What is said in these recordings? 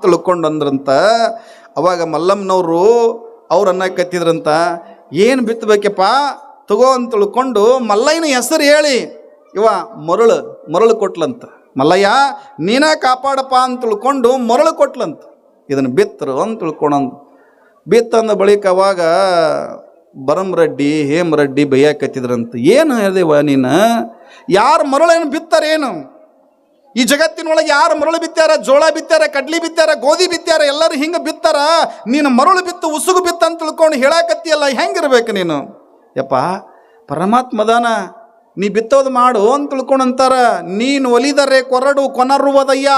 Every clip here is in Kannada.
ತಿಳ್ಕೊಂಡು ಅಂದ್ರಂತ. ಅವಾಗ ಮಲ್ಲಮ್ಮನವರು ಅವ್ರು ಅನ್ನಕತ್ತಿದ್ರಂತ, ಏನು ಬಿತ್ತಬೇಕಪ್ಪ ತಗೋ ಅಂತ ತಿಳ್ಕೊಂಡು ಮಲ್ಲಯ್ಯನ ಹೆಸರು ಹೇಳಿ ಇವ ಮರಳು ಕೊಟ್ಲಂತ. ಮಲ್ಲಯ್ಯ ನೀನ ಕಾಪಾಡಪ್ಪ ಅಂತ ತಿಳ್ಕೊಂಡು ಮರಳು ಕೊಟ್ಲಂತ. ಇದನ್ನು ಬಿತ್ತರು ಅಂತ ತಿಳ್ಕೊಂಡಂದು ಬಿತ್ತಂದ ಬಳಿಕ ಅವಾಗ ಬರಮರೆಡ್ಡಿ ಹೇಮರೆಡ್ಡಿ ಬೈಯಾಕತ್ತಿದ್ರಂತ. ಏನು ಹೇಳಿದೆವ ನೀನು? ಯಾರು ಮರಳೇನು ಬಿತ್ತಾರೇನು? ಈ ಜಗತ್ತಿನೊಳಗೆ ಯಾರು ಮರಳು ಬಿತ್ತಾರ? ಜೋಳ ಬಿತ್ತಾರ, ಕಡ್ಲಿ ಬಿತ್ತಾರ, ಗೋಧಿ ಬಿತ್ತಾರ, ಎಲ್ಲರೂ ಹಿಂಗೆ ಬಿತ್ತಾರ. ನೀನು ಮರಳು ಬಿತ್ತು ಉಸುಗು ಬಿತ್ತ ಅಂತ ತಿಳ್ಕೊಂಡು ಹೇಳಾಕತ್ತಿಯಲ್ಲ, ಹೆಂಗಿರ್ಬೇಕು ನೀನು? ಯಪ್ಪ ಪರಮಾತ್ಮದಾನ, ನೀ ಬಿತ್ತೋದು ಮಾಡು ಅಂತ ತಿಳ್ಕೊಂಡಂತಾರ. ನೀನು ಒಲಿದರೆ ಕೊರಡು ಕೊನರುವುದಯ್ಯ,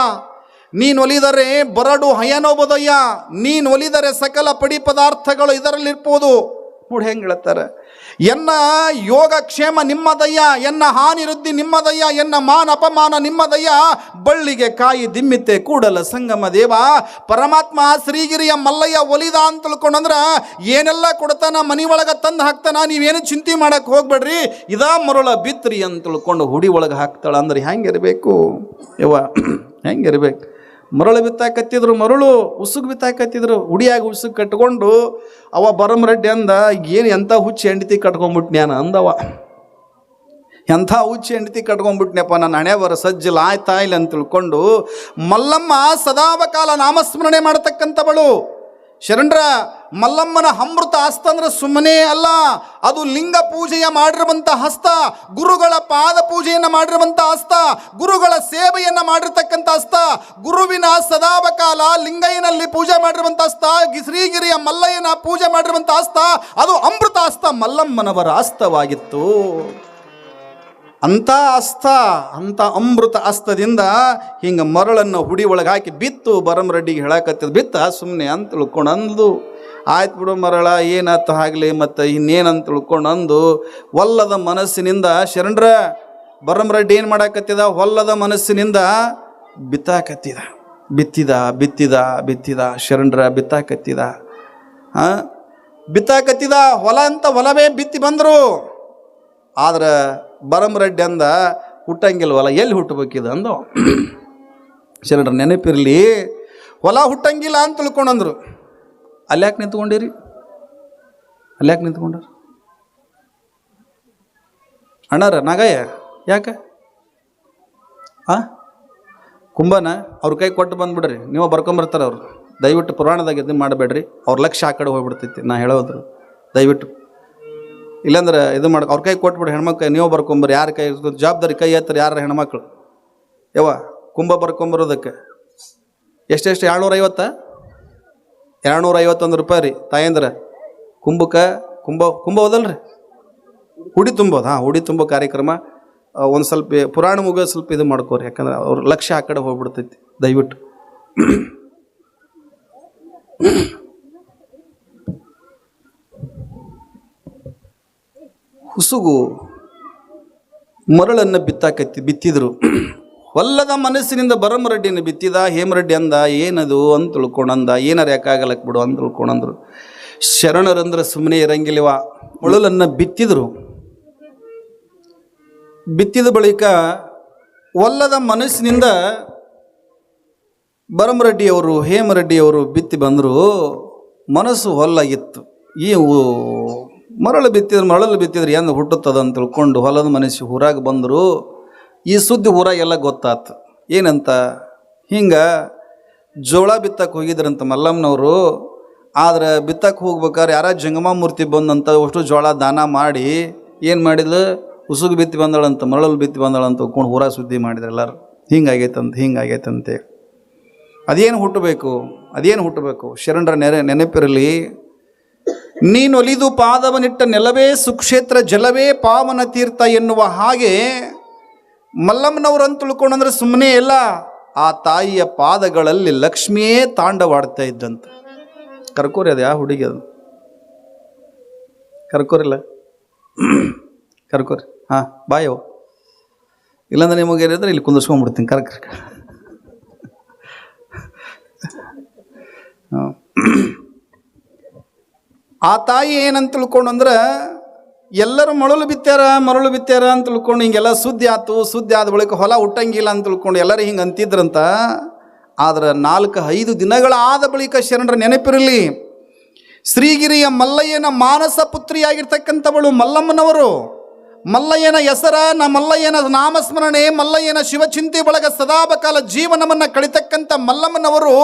ನೀನು ಒಲಿದರೆ ಬರಡು ಹಯನೋಬೋದಯ್ಯ, ನೀನು ಒಲಿದರೆ ಸಕಲ ಪಡಿ ಪದಾರ್ಥಗಳು ಇದರಲ್ಲಿರ್ಬೋದು. ನೋಡಿ ಹೆಂಗೆ ಹೇಳ್ತಾರೆ, ಎನ್ನ ಯೋಗಕ್ಷೇಮ ನಿಮ್ಮದಯ್ಯ, ಎನ್ನ ಹಾನಿ ವೃದ್ಧಿ ನಿಮ್ಮದಯ್ಯ, ಎನ್ನ ಮಾನ ಅಪಮಾನ ನಿಮ್ಮದಯ್ಯ, ಬಳ್ಳಿಗೆ ಕಾಯಿ ದಿಮ್ಮಿತೆ ಕೂಡಲ ಸಂಗಮ ದೇವ. ಪರಮಾತ್ಮ ಶ್ರೀಗಿರಿಯ ಮಲ್ಲಯ್ಯ ಒಲಿದ ಅಂತ ತಿಳ್ಕೊಂಡಂದ್ರೆ ಏನೆಲ್ಲ ಕೊಡ್ತಾನ, ಮನಿ ಒಳಗೆ ತಂದು ಹಾಕ್ತಾನ. ನೀವೇನು ಚಿಂತೆ ಮಾಡಕ್ಕೆ ಹೋಗ್ಬೇಡ್ರಿ, ಇದಾ ಮರಳ ಬಿತ್ರಿ ಅಂತ ತಿಳ್ಕೊಂಡು ಹುಡಿ ಒಳಗೆ ಹಾಕ್ತಾಳ. ಅಂದ್ರೆ ಹೆಂಗಿರ್ಬೇಕು ಯವ್ವ, ಹೆಂಗಿರ್ಬೇಕು? ಮರಳು ಬಿತ್ತಾಕತ್ತಿದ್ರು, ಮರಳು ಉಸುಗು ಬಿತ್ತಾಕತ್ತಿದ್ರು. ಹುಡಿಯಾಗಿ ಉಸುಗು ಕಟ್ಕೊಂಡು ಅವ ಬರಮರೆಡ್ಡಿ ಅಂದ, ಏನು ಎಂಥ ಹುಚ್ಚಿ ಹೆಂಡತಿ ಕಟ್ಕೊಂಡ್ಬಿಟ್ನ್ಯಾನ ಅಂದವ. ಎಂಥ ಹುಚ್ಚಿ ಹೆಂಡತಿ ಕಟ್ಕೊಂಡ್ಬಿಟ್ನ್ಯಪ್ಪ, ನನ್ನ ಹಣೆ ಬರ ಸಜ್ಜಲ ಆಯ್ತಾ ಇಲ್ಲ ಅಂತ ತಿಳ್ಕೊಂಡು ಮಲ್ಲಮ್ಮ ಸದಾವಕಾಲ ನಾಮಸ್ಮರಣೆ ಮಾಡತಕ್ಕಂಥವಳು. ಶರಣರ ಮಲ್ಲಮ್ಮನ ಅಮೃತ ಹಸ್ತ ಅಂದ್ರೆ ಸುಮ್ಮನೆ ಅಲ್ಲ, ಅದು ಲಿಂಗ ಪೂಜೆಯ ಮಾಡಿರುವಂಥ ಹಸ್ತ, ಗುರುಗಳ ಪಾದ ಪೂಜೆಯನ್ನು ಮಾಡಿರುವಂಥ ಹಸ್ತ, ಗುರುಗಳ ಸೇವೆಯನ್ನು ಮಾಡಿರ್ತಕ್ಕಂಥ ಹಸ್ತ, ಗುರುವಿನ ಸದಾವಕಾಲ ಲಿಂಗಯ್ಯನಲ್ಲಿ ಪೂಜೆ ಮಾಡಿರುವಂಥ ಹಸ್ತ, ಶ್ರೀಗಿರಿಯ ಮಲ್ಲಯ್ಯನ ಪೂಜೆ ಮಾಡಿರುವಂಥ ಹಸ್ತ, ಅದು ಅಮೃತ ಹಸ್ತ ಮಲ್ಲಮ್ಮನವರ ಹಸ್ತವಾಗಿತ್ತು. ಅಂಥ ಹಸ್ತ, ಅಂಥ ಅಮೃತ ಹಸ್ತದಿಂದ ಹಿಂಗೆ ಮರಳನ್ನು ಹುಡಿ ಒಳಗೆ ಹಾಕಿ ಬಿತ್ತು. ಬರಮರೆಡ್ಡಿಗೆ ಹೇಳಕತ್ತಿದ್ ಬಿತ್ತ ಸುಮ್ಮನೆ ಅಂತ ತಿಳ್ಕೊಂಡು ಅಂದು, ಆಯ್ತು ಬಿಡು ಮರಳ ಏನಾಯ್ತು ಆಗಲಿ ಮತ್ತು ಇನ್ನೇನಂತ ತಿಳ್ಕೊಂಡು ಅಂದು ಒಲ್ಲದ ಮನಸ್ಸಿನಿಂದ ಶರಣರ ಬರಮರೆಡ್ಡಿ ಏನು ಮಾಡಾಕತ್ತಿದ, ಒಲ್ಲದ ಮನಸ್ಸಿನಿಂದ ಬಿತ್ತಾಕತ್ತಿದ. ಬಿತ್ತಿದ ಶರಣರ ಬಿತ್ತಾಕತ್ತಿದ. ಬಿತ್ತಾಕತ್ತಿದ ಹೊಲ ಅಂತ ಹೊಲವೇ ಬಿತ್ತಿ ಬಂದರು. ಆದ್ರೆ ಬರಮರೆಡ್ಡಿ ಅಂದ, ಹುಟ್ಟಂಗಿಲ್ವಲ್ಲ, ಎಲ್ಲಿ ಹುಟ್ಟಬೇಕಿದ ಅಂದ. ಶರಣರ ನೆನಪಿರಲಿ, ಹೊಲ ಹುಟ್ಟಂಗಿಲ್ಲ ಅಂತ ತಿಳ್ಕೊಂಡಂದ್ರು. ಅಲ್ಯಾಕೆ ನಿಂತ್ಕೊಂಡಿರಿ? ಅಲ್ಯಾಕೆ ನಿಂತ್ಕೊಂಡ್ರ ಅಣ್ಣಾರ? ನಾಗಯ್ಯ ಯಾಕೆ ಕುಂಭನ ಅವ್ರ ಕೈ ಕೊಟ್ಟು ಬಂದುಬಿಡ್ರಿ, ನೀವು ಬರ್ಕೊಂಬರ್ತಾರೆ ಅವರು. ದಯವಿಟ್ಟು ಪುರಾಣದಾಗ ಇದು ಮಾಡಬೇಡ್ರಿ, ಅವ್ರ ಲಕ್ಷ್ಯ ಆ ಕಡೆ ಹೋಗ್ಬಿಡ್ತೈತಿ. ನಾ ಹೇಳೋದ್ರು ದಯವಿಟ್ಟು, ಇಲ್ಲಾಂದ್ರೆ ಇದು ಮಾಡಿ ಅವ್ರ ಕೈ ಕೊಟ್ಬಿಡ್ರಿ. ಹೆಣ್ಮಕ್ಳು ನೀವು ಬರ್ಕೊಂಬರ್ರಿ, ಯಾರ ಕೈ ಜವಾಬ್ದಾರಿ ಕೈ ಎತ್ತಾರೆ ಯಾರ ಹೆಣ್ಮಕ್ಳು. ಯವ್ವ ಕುಂಭ ಬರ್ಕೊಂಬರೋದಕ್ಕೆ ಎಷ್ಟೆಷ್ಟು 251 ರೂಪಾಯಿ ರೀ ತಾಯಂದ್ರೆ. ಕುಂಭ ಹೋದಲ್ರಿ, ಹುಡಿ ತುಂಬೋದು. ಹುಡಿ ತುಂಬೋ ಕಾರ್ಯಕ್ರಮ ಒಂದು ಸ್ವಲ್ಪ ಪುರಾಣ ಮುಗಿಯೋ ಸ್ವಲ್ಪ ಇದು ಮಾಡ್ಕೋರಿ, ಯಾಕಂದ್ರೆ ಅವ್ರ ಲಕ್ಷ್ಯ ಆ ಕಡೆ ಹೋಗ್ಬಿಡ್ತೈತಿ. ದಯವಿಟ್ಟು ಹುಸುಗು ಮರಳನ್ನು ಬಿತ್ತಿದ್ರು. ಹೊಲ್ಲದ ಮನಸ್ಸಿನಿಂದ ಬರಮರೆಡ್ಡಿನ ಬಿತ್ತಿದ. ಹೇಮರೆಡ್ಡಿ ಅಂದ, ಏನದು ಅಂತ ತಿಳ್ಕೊಂಡಂದ, ಏನಾರು ಯಾಕಾಗಲಕ್ಕೆ ಬಿಡು ಅಂತ ತಿಳ್ಕೊಂಡಂದ್ರು. ಶರಣರಂದ್ರೆ ಸುಮ್ಮನೆ ಇರಂಗಿಲ್ಲವ. ಮರಳನ್ನು ಬಿತ್ತಿದ್ರು. ಬಿತ್ತಿದ ಬಳಿಕ ಹೊಲ್ಲದ ಮನಸ್ಸಿನಿಂದ ಬರಮರೆಡ್ಡಿಯವರು ಹೇಮರೆಡ್ಡಿಯವರು ಬಿತ್ತಿ ಬಂದರು. ಮನಸ್ಸು ಹೊಲ್ಲಾಗಿತ್ತು. ಈ ಮರಳು ಬಿತ್ತಿದ್ರೆ ಎಂದು ಹುಟ್ಟುತ್ತದೆ ಅಂತ ತಿಳ್ಕೊಂಡು ಹೊಲದ ಮನಸ್ಸು ಊರಾಗ ಬಂದರು. ಈ ಸುದ್ದಿ ಊರಾಗೆಲ್ಲ ಗೊತ್ತಾತು. ಏನಂತ, ಹಿಂಗೆ ಜೋಳ ಬಿತ್ತಕ್ಕೆ ಹೋಗಿದ್ರಂತ ಮಲ್ಲಮ್ಮನವರು. ಆದ್ರೆ ಬಿತ್ತಕ್ಕೆ ಹೋಗ್ಬೇಕಾದ್ರೆ ಯಾರ ಜಂಗಮ ಮೂರ್ತಿ ಬಂದಂತ ಅಷ್ಟು ಜೋಳ ದಾನ ಮಾಡಿ ಏನು ಮಾಡಿದ್ಲು, ಉಸುಗು ಬಿತ್ತಿ ಬಂದಳಂತ, ಮರಳು ಬಿತ್ತಿ ಬಂದಳಂತ ಹೋಗ್ಕೊಂಡು ಊರಾಗ ಸುದ್ದಿ ಮಾಡಿದ್ರು ಎಲ್ಲರೂ. ಹಿಂಗಾಗೈತಂತೆ. ಅದೇನು ಹುಟ್ಟಬೇಕು? ಶರಣರ ನೆನಪಿರಲಿ, ನೀನು ಒಲಿದು ಪಾದವನಿಟ್ಟ ನೆಲವೇ ಸುಕ್ಷೇತ್ರ, ಜಲವೇ ಪಾವನ ತೀರ್ಥ ಎನ್ನುವ ಹಾಗೆ ಮಲ್ಲಮ್ಮನವರು ಅಂತ ತಿಳ್ಕೊಂಡಂದ್ರೆ ಸುಮ್ಮನೆ ಇಲ್ಲ, ಆ ತಾಯಿಯ ಪಾದಗಳಲ್ಲಿ ಲಕ್ಷ್ಮಿಯೇ ತಾಂಡವಾಡ್ತಾ ಇದ್ದಂತ. ಕರ್ಕೋರಿ ಅದು ಯಾವ ಹುಡುಗಿ ಅದು? ಕರ್ಕೋರಿಲ್ಲ? ಕರ್ಕೋರಿ. ಬಾಯೋ, ಇಲ್ಲಾಂದ್ರೆ ನಿಮಗೆ ಏನಿದ್ರೆ ಇಲ್ಲಿ ಕುಂದಿಸ್ಕೊಂಡ್ಬಿಡ್ತೀನಿ. ಕರ್ಕ ಆ ತಾಯಿ ಏನಂತ ತಿಳ್ಕೊಂಡಂದ್ರೆ ಎಲ್ಲರೂ ಮರಳು ಬಿತ್ತಾರ ಅಂತ ತಿಳ್ಕೊಂಡು ಹಿಂಗೆಲ್ಲ ಸುದ್ದಿ ಆದ ಬಳಿಕ ಹೊಲ ಹುಟ್ಟಂಗಿಲ್ಲ ಅಂತ ತಿಳ್ಕೊಂಡು ಎಲ್ಲರೂ ಹಿಂಗೆ ಅಂತಿದ್ರಂತ. ಆದ್ರೆ 4-5 ದಿನಗಳಾದ ಬಳಿಕ ಶರಣರ ನೆನಪಿರಲಿ, ಶ್ರೀಗಿರಿಯ ಮಲ್ಲಯ್ಯನ ಮಾನಸ ಪುತ್ರಿಯಾಗಿರ್ತಕ್ಕಂಥವಳು ಮಲ್ಲಮ್ಮನವರು. ಮಲ್ಲಯ್ಯನ ಹೆಸರ ಮಲ್ಲಯ್ಯನ ನಾಮಸ್ಮರಣೆ, ಮಲ್ಲಯ್ಯನ ಶಿವಚಿಂತೆ ಒಳಗ ಸದಾಬಕಾಲ ಜೀವನವನ್ನು ಕಳಿತಕ್ಕಂಥ ಮಲ್ಲಮ್ಮನವರು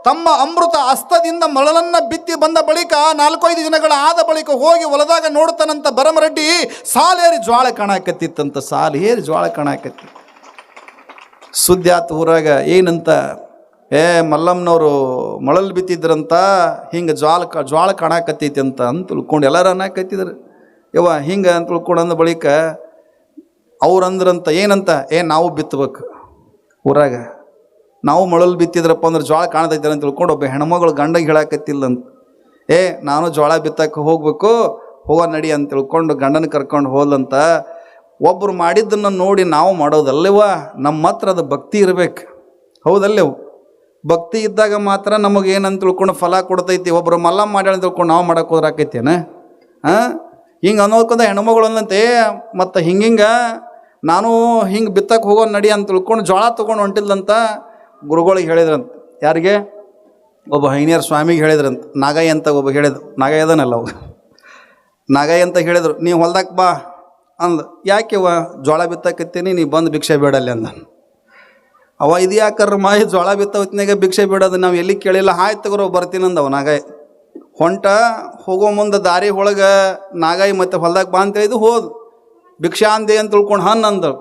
ತಮ್ಮ ಅಮೃತ ಹಸ್ತದಿಂದ ಮರಳನ್ನು ಬಿತ್ತಿ ಬಂದ ಬಳಿಕ 4-5 ದಿನಗಳ ಆದ ಬಳಿಕ ಹೋಗಿ ಹೊಲದಾಗ ನೋಡ್ತಾನಂತ ಭರಮರೆಡ್ಡಿ, ಸಾಲೇರಿ ಜ್ವಾಳ ಕಾಣಕತ್ತಿತ್ತಂತ. ಸಾಲೇರಿ ಜ್ವಾಳ ಕಾಣಕತ್ತಿ ಸುದ್ದಿ ಆತು ಊರಾಗ. ಏನಂತ, ಮಲ್ಲಮ್ಮನವರು ಮಳಲ್ ಬಿತ್ತಿದ್ರಂತ, ಹಿಂಗೆ ಜ್ವಾಳ ಕಾಣಕತ್ತೈತಿ ಅಂತ ತಿಳ್ಕೊಂಡು ಎಲ್ಲರೂ ಅನ್ನಕತ್ತಿದ್ರು. ಯವ್ವ ಹಿಂಗೆ ಅಂತ ತಿಳ್ಕೊಂಡು ಅಂದ ಬಳಿಕ ಅವ್ರು ಅಂದ್ರಂತ, ಏನಂತ, ನಾವು ಬಿತ್ತಬೇಕು ಊರಾಗ, ನಾವು ಮಳಲ್ ಬಿತ್ತಿದ್ರಪ್ಪ ಅಂದ್ರೆ ಜ್ವಾಳ ಕಾಣ್ತೈತೆ ಅಂತ ತಿಳ್ಕೊಂಡು ಒಬ್ಬ ಹೆಣ್ಮಗಳು ಗಂಡಗೆ ಹೇಳಕತ್ತಿಲ್ಲಂತ. ನಾನು ಜ್ವಾಳ ಬಿತ್ತಕ್ಕೆ ಹೋಗ್ಬೇಕು, ಹೋಗೋ ನಡಿ ಅಂತ ತಿಳ್ಕೊಂಡು ಗಂಡನ ಕರ್ಕೊಂಡು ಹೋದಂತ. ಒಬ್ಬರು ಮಾಡಿದ್ದನ್ನು ನೋಡಿ ನಾವು ಮಾಡೋದಲ್ಲವ, ನಮ್ಮ ಹತ್ರ ಅದು ಭಕ್ತಿ ಇರಬೇಕು. ಹೌದಲ್ಲೇವು? ಭಕ್ತಿ ಇದ್ದಾಗ ಮಾತ್ರ ನಮಗೆ ಏನಂತ ತಿಳ್ಕೊಂಡು ಫಲ ಕೊಡ್ತೈತಿ. ಒಬ್ಬರು ಮಲ್ಲಮ್ಮ ಮಾಡ್ಯಾಳ ಅಂತ ತಿಳ್ಕೊಂಡು ನಾವು ಮಾಡಕ್ಕೆ ಹೋದ್ರೆ ಆಕೈತೇನ? ಹಿಂಗೆ ಅನ್ನೋದ್ಕೊಂಡ ಹೆಣ್ಮಗಳು ಅಂದಂತೆ, ಮತ್ತು ಹಿಂಗೆ ನಾನು ಹಿಂಗೆ ಬಿತ್ತಕ್ಕೆ ಹೋಗೋ ನಡಿ ಅಂತ ತಿಳ್ಕೊಂಡು ಜ್ವಾಳ ತೊಗೊಂಡು ಹೊಂಟಿಲ್ಲಂತ ಗುರುಗಳಿಗೆ ಹೇಳಿದ್ರಂತ. ಯಾರಿಗೆ? ಒಬ್ಬ ಹೈನಿಯರ್ ಸ್ವಾಮಿಗೆ ಹೇಳಿದ್ರಂತ. ನಾಗಯ್ಯ ಅಂತ ಒಬ್ಬ ಹೇಳಿದ್ರು, ನಾಗಯ್ಯ ಅದನ್ನಲ್ಲ ಅವಾಗ, ನಾಗಯ್ಯ ಅಂತ ಹೇಳಿದ್ರು, ನೀವು ಹೊಲ್ದಕ್ಕೆ ಬಾ ಅಂದ. ಯಾಕೆವ? ಜ್ವಾಳ ಬಿತ್ತಕತ್ತೀನಿ, ನೀ ಬಂದು ಭಿಕ್ಷೆ ಬೇಡಲ್ಲಿ ಅಂದ. ಅವ ಇದು ಯಾಕರ್ರ ಮಾಯಿ ಜ್ವಾಳ ಬಿತ್ತ ಹೊತ್ತಿನಾಗ ಭಿಕ್ಷೆ ಬೇಡೋದು ನಾವು ಎಲ್ಲಿ ಕೇಳಿಲ್ಲ. ಆಯ್ತು ತಗೋರೋ ಬರ್ತೀನಿ ಅಂದವ ನಾಗಾಯಿ. ಹೊಂಟ ಹೋಗೋ ಮುಂದೆ ದಾರಿ ಒಳಗೆ ನಾಗಾಯಿ ಮತ್ತೆ ಹೊಲ್ದಾಗ ಬಾ ಅಂತ ಹೇಳಿದ್ದು ಹೋದ್. ಭಿಕ್ಷಾ ಅಂದೆ ಅಂತ ತಿಳ್ಕೊಂಡು ಹನ್ ಅಂದಳು.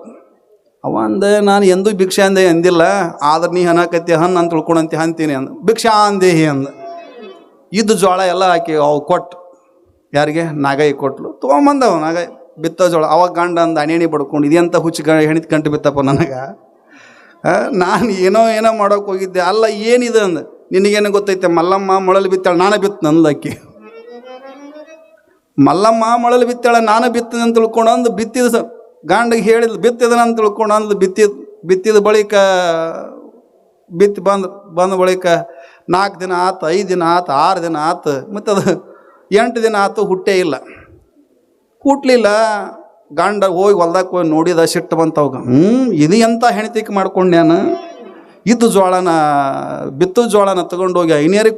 ಅವ ಅಂದೆ, ನಾನು ಎಂದೂ ಭಿಕ್ಷಾ ಅಂದೆ ಅಂದಿಲ್ಲ, ಆದ್ರೆ ನೀ ಹನಕತ್ತಿ ಹನ್ ಅಂತ ತಿಳ್ಕೊಂಡಂತೆ ಅಂತೀನಿ ಅಂದ. ಭಿಕ್ಷಾ ಅಂದೇಹಿ ಅಂದ. ಇದ್ದು ಜ್ವಾಳ ಎಲ್ಲ ಹಾಕಿ ಅವು ಕೊಟ್ಟು, ಯಾರಿಗೆ? ನಾಗಾಯಿ ಕೊಟ್ಲು. ತೊಗೊಂಬಂದವ ನಾಗಾಯಿ ಬಿತ್ತ ಜ್ವಾಳ. ಅವಾಗ ಗಂಡ ಅಂದ ಅಣಿ ಬಡ್ಕೊಂಡು, ಇದೆಂತ ಹುಚ್ಚು ಹೆಣಿತ್ ಕಂಡು ಬಿತ್ತಪ್ಪ ನನಗೆ, ನಾನು ಏನೋ ಮಾಡೋಕೆ ಹೋಗಿದ್ದೆ. ಅಲ್ಲ ಏನಿದೆ ಅಂದ. ನಿನಗೇನು ಗೊತ್ತೈತೆ? ಮಲ್ಲಮ್ಮ ಮೊಳಲು ಬಿತ್ತಾಳ, ನಾನು ಬಿತ್ತು ನಂದಕ್ಕಿ. ಮಲ್ಲಮ್ಮ ಮೊಳಲು ಬಿತ್ತಾಳ, ನಾನು ಬಿತ್ತಿದ ಅಂತ ತಿಳ್ಕೊಂಡು ಅಂದು ಬಿತ್ತಿದ ಗಂಡಿಗೆ ಹೇಳಿದ್ಲು, ಬಿತ್ತಿದನ ಅಂತ ತಿಳ್ಕೊಂಡು ಅಂದು ಬಿತ್ತಿದ ಬಳಿಕ ಬಂದ ಬಳಿಕ 4 ದಿನ ಆತು, 5 ದಿನ ಆತು, 6 ದಿನ ಆತು, ಮತ್ತು ಅದು 8 ದಿನ ಆತು, ಹುಟ್ಟೇ ಇಲ್ಲ. ಹುಟ್ಟಲಿಲ್ಲ. ಗಂಡ ಹೋಗಿ ಹೊಲ್ದಾಗ ಹೋಗಿ ನೋಡಿದ, ಸಿಟ್ಟು ಬಂತವಾಗ. ಇದು ಎಂಥ ಹೆಣ್ತಿಕೆ ಮಾಡ್ಕೊಂಡ್ಯಾನ. ಇದ್ದು ಜ್ವಾಳನ ಬಿತ್ತು ಜ್ವಾಳನ ತೊಗೊಂಡೋಗಿ ಐನೇರಿಗೆ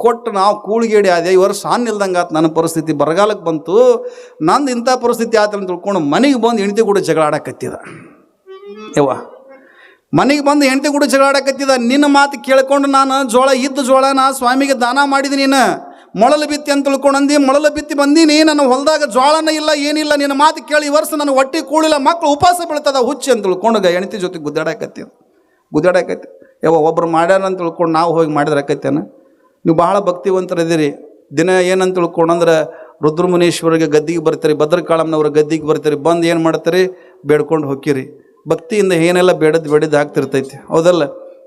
ಕೊಟ್ಟು ನಾವು ಕೂಳಿಗೇಡಿ ಆದೆ. ಈ ವರ್ಷ ಸಾನ್ ಇಲ್ದಂಗೆ ಆತು ನನ್ನ ಪರಿಸ್ಥಿತಿ. ಬರಗಾಲಕ್ಕೆ ಬಂತು, ನಂದು ಇಂಥ ಪರಿಸ್ಥಿತಿ ಆತ ಅಂತ ತಿಳ್ಕೊಂಡು ಮನೆಗೆ ಬಂದು ಹೆಂಡತಿ ಕೂಡ ಜಗಳ ಆಡಕತ್ತಿದ. ಯವ್ವ ಮನೆಗೆ ಬಂದು ಹೆಂಡತಿ ಕೂಡ ಜಗಳ ಆಡಕತ್ತಿದ. ನಿನ್ನ ಮಾತು ಕೇಳ್ಕೊಂಡು ನಾನು ಇದ್ದು ಜ್ವಾಳನ ಸ್ವಾಮಿಗೆ ದಾನ ಮಾಡಿದ್ದೀನಿ. ನೀನು ಮೊಳಲು ಬಿತ್ತಿ ಅಂತ ತಿಳ್ಕೊಂಡು ಅಂದು ಮೊಳಲು ಬಿತ್ತಿ ಬಂದೀನಿ. ನನ್ನ ಹೊಲದಾಗ ಜ್ವಾಳನ ಇಲ್ಲ, ಏನಿಲ್ಲ. ನಿನ್ನ ಮಾತು ಕೇಳಿ ಈ ವರ್ಷ ನಾನು ಹೊಟ್ಟೆ ಕೂಳಿಲ್ಲ, ಮಕ್ಕಳು ಉಪವಾಸ ಬೀಳ್ತದ ಹುಚ್ಚಿ ಅಂತ ತಿಳ್ಕೊಂಡು ಹೆಂಡತಿ ಜೊತೆ ಗುದ್ದಾಡಕತ್ತಿ. ಯವ್ವ ಒಬ್ರು ಮಾಡ್ಯಾರ ಅಂತ ತಿಳ್ಕೊಂಡು ನಾವು ಹೋಗಿ ಮಾಡಿದ್ರೆ ಆಕೈತೇನ? ನೀವು ಭಾಳ ಭಕ್ತಿವಂತರಿದ್ದೀರಿ. ದಿನ ಏನಂತ ತಿಳ್ಕೊಂಡು ಅಂದ್ರೆ ರುದ್ರಮುನೀಶ್ವರಿಗೆ ಗದ್ದಿಗೆ ಬರ್ತೀರಿ, ಭದ್ರಕಾಳಮ್ಮನವ್ರ ಗದ್ದಿಗೆ ಬರ್ತೀರಿ. ಬಂದು ಏನು ಮಾಡ್ತೀರಿ? ಬೇಡ್ಕೊಂಡು ಹೋಗಿರಿ. ಭಕ್ತಿಯಿಂದ ಏನೆಲ್ಲ ಬೇಡದ್ದು ಆಗ್ತಿರ್ತೈತಿ. ಹೌದಲ್ಲ?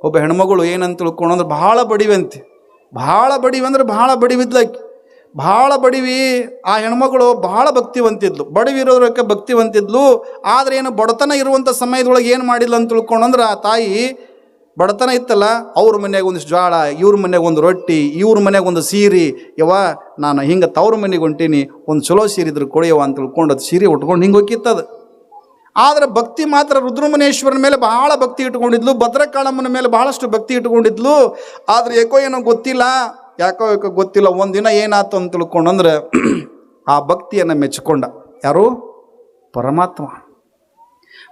ಒಬ್ಬ ಹೆಣ್ಮಗಳು ಏನಂತ ತಿಳ್ಕೊಂಡು ಅಂದ್ರೆ ಭಾಳ ಬಡಿವಂತಿ. ಭಾಳ ಬಡಿವಿ ಅಂದ್ರೆ ಭಾಳ ಬಡಿವಿದ್ಲಕ್ಕಿ, ಭಾಳ ಬಡಿವಿ. ಆ ಹೆಣ್ಮಗಳು ಭಾಳ ಭಕ್ತಿವಂತಿದ್ಲು. ಬಡವಿ ಇರೋದಕ್ಕೆ ಭಕ್ತಿವಂತಿದ್ಲು. ಆದರೆ ಏನು ಬಡತನ ಇರುವಂಥ ಸಮಯದೊಳಗೆ ಏನು ಮಾಡಿಲ್ಲ ಅಂತ ತಿಳ್ಕೊಂಡಂದ್ರೆ, ಆ ತಾಯಿ ಬಡತನ ಇತ್ತಲ್ಲ, ಅವ್ರ ಮನ್ಯಾಗ ಒಂದಿಷ್ಟು ಜ್ವಾಳ, ಇವ್ರ ಮನ್ಯಾಗ ಒಂದು ರೊಟ್ಟಿ, ಇವ್ರ ಮನ್ಯಾಗ ಒಂದು ಸೀರೆ. ಯವ್ವ ನಾನು ಹಿಂಗೆ ತವ್ರ ಮನೆಗೆ ಹೊಂಟೀನಿ, ಒಂದು ಚಲೋ ಸೀರೆ ಇದ್ರೆ ಕೊಡಿಯವ ಅಂತ ತಿಳ್ಕೊಂಡು ಅದು ಸೀರೆ ಉಟ್ಕೊಂಡು ಹಿಂಗೆ ಹೋಗಿತ್ತದು. ಆದರೆ ಭಕ್ತಿ ಮಾತ್ರ ರುದ್ರಮುನೇಶ್ವರನ ಮೇಲೆ ಬಹಳ ಭಕ್ತಿ ಇಟ್ಕೊಂಡಿದ್ಲು, ಭದ್ರಕಾಳಮ್ಮನ ಮೇಲೆ ಬಹಳಷ್ಟು ಭಕ್ತಿ ಇಟ್ಕೊಂಡಿದ್ಲು. ಆದರೆ ಏನೋ ಗೊತ್ತಿಲ್ಲ ಒಂದಿನ ಏನಾಯ್ತು ಅಂತ ತಿಳ್ಕೊಂಡಂದ್ರೆ ಆ ಭಕ್ತಿಯನ್ನು ಮೆಚ್ಚಿಕೊಂಡ. ಯಾರು?